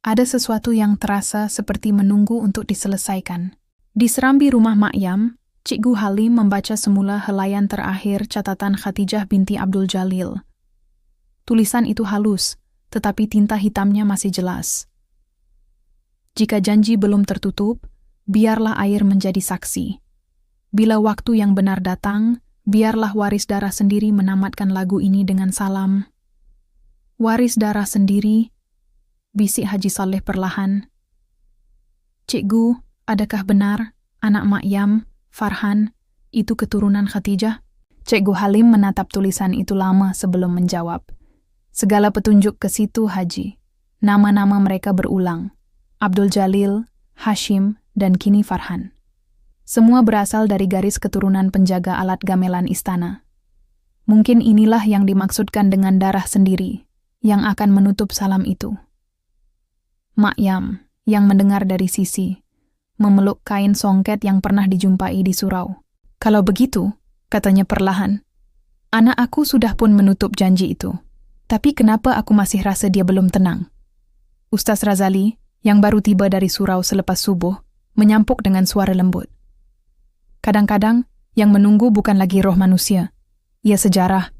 Ada sesuatu yang terasa seperti menunggu untuk diselesaikan. Di serambi rumah Mak Yam, Cikgu Halim membaca semula helaian terakhir catatan Khatijah binti Abdul Jalil. Tulisan itu halus, tetapi tinta hitamnya masih jelas. "Jika janji belum tertutup, biarlah air menjadi saksi. Bila waktu yang benar datang, biarlah waris darah sendiri menamatkan lagu ini dengan salam." "Waris darah sendiri," bisik Haji Saleh perlahan. "Cikgu, adakah benar anak Mak Yam, Farhan, itu keturunan Khatijah?" Cikgu Halim menatap tulisan itu lama sebelum menjawab. "Segala petunjuk ke situ, Haji. Nama-nama mereka berulang. Abdul Jalil, Hashim, dan kini Farhan. Semua berasal dari garis keturunan penjaga alat gamelan istana. Mungkin inilah yang dimaksudkan dengan darah sendiri, yang akan menutup salam itu." Mak Yam, yang mendengar dari sisi, memeluk kain songket yang pernah dijumpai di surau. "Kalau begitu," katanya perlahan, "anak aku sudah pun menutup janji itu. Tapi kenapa aku masih rasa dia belum tenang?" Ustaz Razali, yang baru tiba dari surau selepas subuh, menyampuk dengan suara lembut. "Kadang-kadang, yang menunggu bukan lagi roh manusia. Ia sejarah.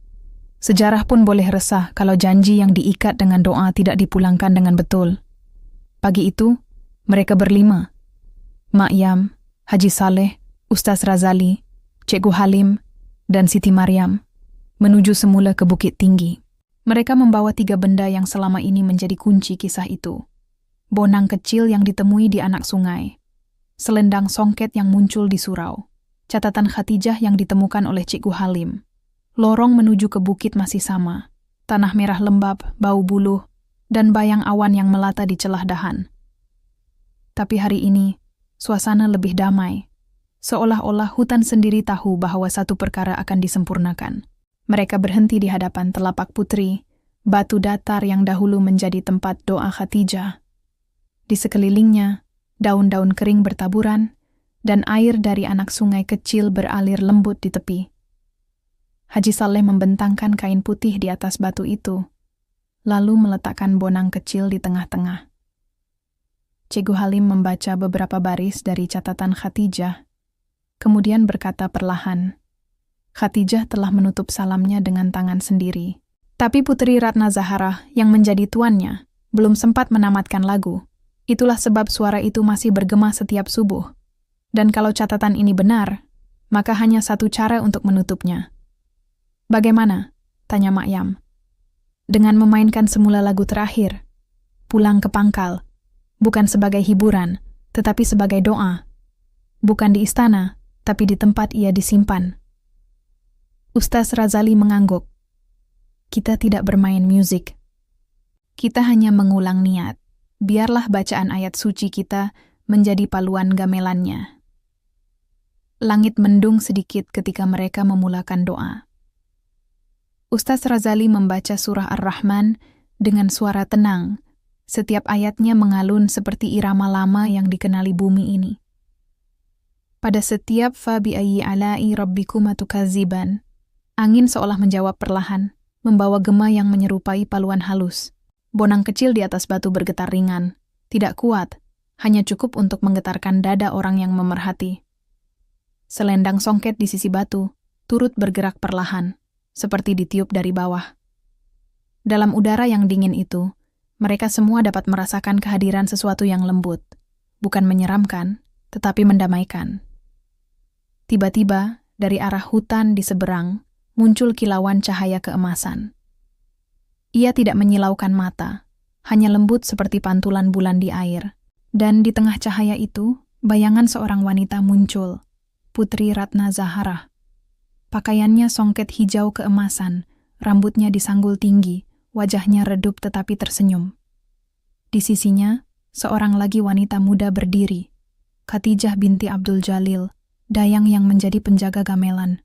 Sejarah pun boleh resah kalau janji yang diikat dengan doa tidak dipulangkan dengan betul." Pagi itu, mereka berlima, Mak Yam, Haji Saleh, Ustaz Razali, Cikgu Halim, dan Siti Maryam, menuju semula ke Bukit Tinggi. Mereka membawa 3 benda yang selama ini menjadi kunci kisah itu. Bonang kecil yang ditemui di anak sungai, selendang songket yang muncul di surau, catatan Khatijah yang ditemukan oleh Cikgu Halim. Lorong menuju ke bukit masih sama, tanah merah lembab, bau buluh, dan bayang awan yang melata di celah dahan. Tapi hari ini, suasana lebih damai, seolah-olah hutan sendiri tahu bahwa satu perkara akan disempurnakan. Mereka berhenti di hadapan telapak putri, batu datar yang dahulu menjadi tempat doa Khatijah. Di sekelilingnya, daun-daun kering bertaburan, dan air dari anak sungai kecil beralir lembut di tepi. Haji Saleh membentangkan kain putih di atas batu itu, lalu meletakkan bonang kecil di tengah-tengah. Cikgu Halim membaca beberapa baris dari catatan Khadijah, kemudian berkata perlahan, Khadijah telah menutup salamnya dengan tangan sendiri. Tapi Putri Ratna Zaharah yang menjadi tuannya belum sempat menamatkan lagu. Itulah sebab suara itu masih bergema setiap subuh. Dan kalau catatan ini benar, maka hanya satu cara untuk menutupnya. Bagaimana? Tanya Mak Yam. Dengan memainkan semula lagu terakhir, pulang ke pangkal, bukan sebagai hiburan, tetapi sebagai doa. Bukan di istana, tapi di tempat ia disimpan. Ustaz Razali mengangguk. Kita tidak bermain musik. Kita hanya mengulang niat. Biarlah bacaan ayat suci kita menjadi paluan gamelannya. Langit mendung sedikit ketika mereka memulakan doa. Ustaz Razali membaca surah Ar-Rahman dengan suara tenang. Setiap ayatnya mengalun seperti irama lama yang dikenali bumi ini. Pada setiap fa bi ayyi ala'i rabbikuma tukadziban, angin seolah menjawab perlahan, membawa gema yang menyerupai paluan halus. Bonang kecil di atas batu bergetar ringan, tidak kuat, hanya cukup untuk menggetarkan dada orang yang memerhati. Selendang songket di sisi batu turut bergerak perlahan, seperti ditiup dari bawah. Dalam udara yang dingin itu, mereka semua dapat merasakan kehadiran sesuatu yang lembut, bukan menyeramkan, tetapi mendamaikan. Tiba-tiba, dari arah hutan di seberang, muncul kilauan cahaya keemasan. Ia tidak menyilaukan mata, hanya lembut seperti pantulan bulan di air. Dan di tengah cahaya itu, bayangan seorang wanita muncul, Putri Ratna Zaharah. Pakaiannya songket hijau keemasan, rambutnya disanggul tinggi, wajahnya redup tetapi tersenyum. Di sisinya, seorang lagi wanita muda berdiri, Khadijah binti Abdul Jalil, dayang yang menjadi penjaga gamelan.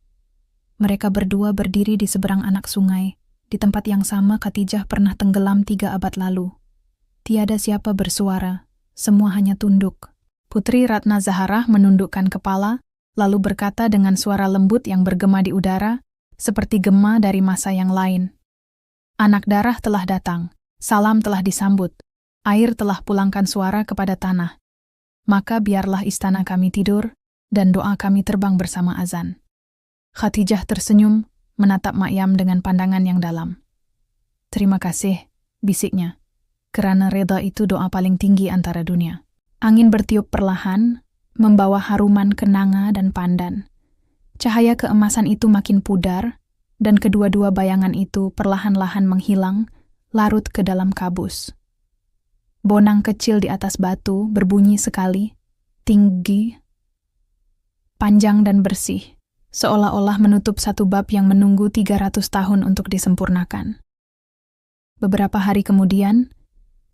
Mereka berdua berdiri di seberang anak sungai, di tempat yang sama Khadijah pernah tenggelam 3 abad lalu. Tiada siapa bersuara, semua hanya tunduk. Putri Ratna Zaharah menundukkan kepala, lalu berkata dengan suara lembut yang bergema di udara, seperti gema dari masa yang lain. Anak darah telah datang, salam telah disambut, air telah pulangkan suara kepada tanah. Maka biarlah istana kami tidur, dan doa kami terbang bersama azan. Khadijah tersenyum, menatap Mak Yam dengan pandangan yang dalam. Terima kasih, bisiknya. Kerana reda itu doa paling tinggi antara dunia. Angin bertiup perlahan, membawa haruman kenanga dan pandan. Cahaya keemasan itu makin pudar, dan kedua-dua bayangan itu perlahan-lahan menghilang, larut ke dalam kabus. Bonang kecil di atas batu berbunyi sekali, tinggi, panjang dan bersih, seolah-olah menutup satu bab yang menunggu 300 tahun untuk disempurnakan. Beberapa hari kemudian,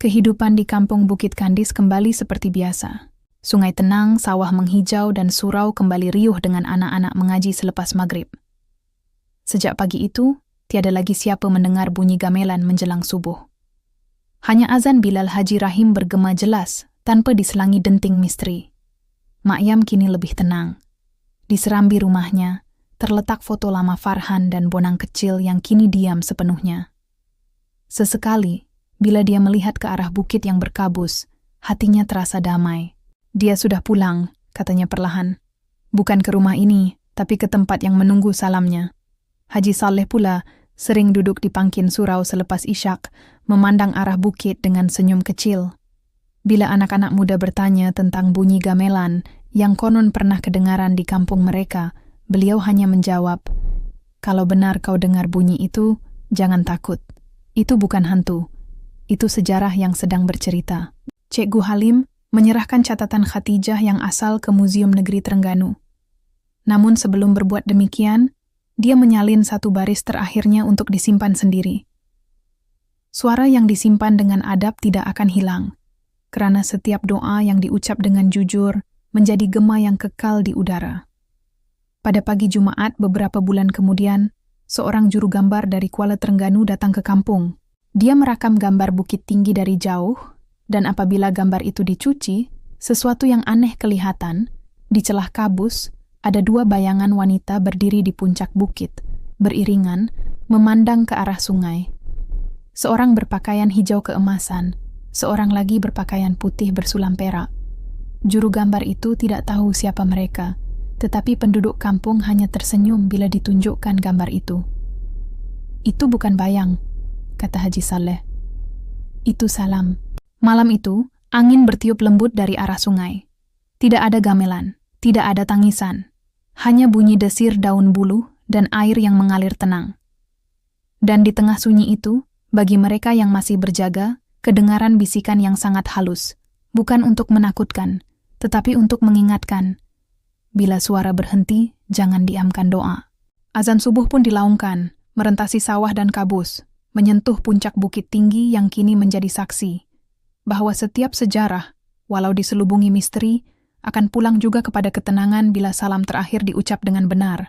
kehidupan di kampung Bukit Kandis kembali seperti biasa. Sungai tenang, sawah menghijau, dan surau kembali riuh dengan anak-anak mengaji selepas maghrib. Sejak pagi itu, tiada lagi siapa mendengar bunyi gamelan menjelang subuh. Hanya azan Bilal Haji Rahim bergema jelas, tanpa diselangi denting misteri. Mak Yam kini lebih tenang. Di serambi rumahnya, terletak foto lama Farhan dan bonang kecil yang kini diam sepenuhnya. Sesekali, bila dia melihat ke arah bukit yang berkabus, hatinya terasa damai. Dia sudah pulang, katanya perlahan. Bukan ke rumah ini, tapi ke tempat yang menunggu salamnya. Haji Saleh pula sering duduk di pangkin surau selepas isyak, memandang arah bukit dengan senyum kecil. Bila anak-anak muda bertanya tentang bunyi gamelan yang konon pernah kedengaran di kampung mereka, beliau hanya menjawab, "Kalau benar kau dengar bunyi itu, jangan takut. Itu bukan hantu. Itu sejarah yang sedang bercerita." Cikgu Halim menyerahkan catatan Khadijah yang asal ke Museum Negeri Terengganu. Namun sebelum berbuat demikian, dia menyalin satu baris terakhirnya untuk disimpan sendiri. Suara yang disimpan dengan adab tidak akan hilang, kerana setiap doa yang diucap dengan jujur menjadi gema yang kekal di udara. Pada pagi Jumaat beberapa bulan kemudian, seorang juru gambar dari Kuala Terengganu datang ke kampung. Dia merakam gambar bukit tinggi dari jauh, dan apabila gambar itu dicuci, sesuatu yang aneh kelihatan, Di celah kabus, ada dua bayangan wanita berdiri di puncak bukit, beriringan, memandang ke arah sungai. Seorang berpakaian hijau keemasan, seorang lagi berpakaian putih bersulam perak. Juru gambar itu tidak tahu siapa mereka, tetapi penduduk kampung hanya tersenyum bila ditunjukkan gambar itu. "Itu bukan bayang," kata Haji Saleh. "Itu salam." Malam itu, angin bertiup lembut dari arah sungai. Tidak ada gamelan, tidak ada tangisan, hanya bunyi desir daun buluh dan air yang mengalir tenang. Dan di tengah sunyi itu, bagi mereka yang masih berjaga, kedengaran bisikan yang sangat halus, bukan untuk menakutkan, tetapi untuk mengingatkan. Bila suara berhenti, jangan diamkan doa. Azan subuh pun dilaungkan, merentasi sawah dan kabus, menyentuh puncak bukit tinggi yang kini menjadi saksi, bahwa setiap sejarah, walau diselubungi misteri, akan pulang juga kepada ketenangan bila salam terakhir diucap dengan benar,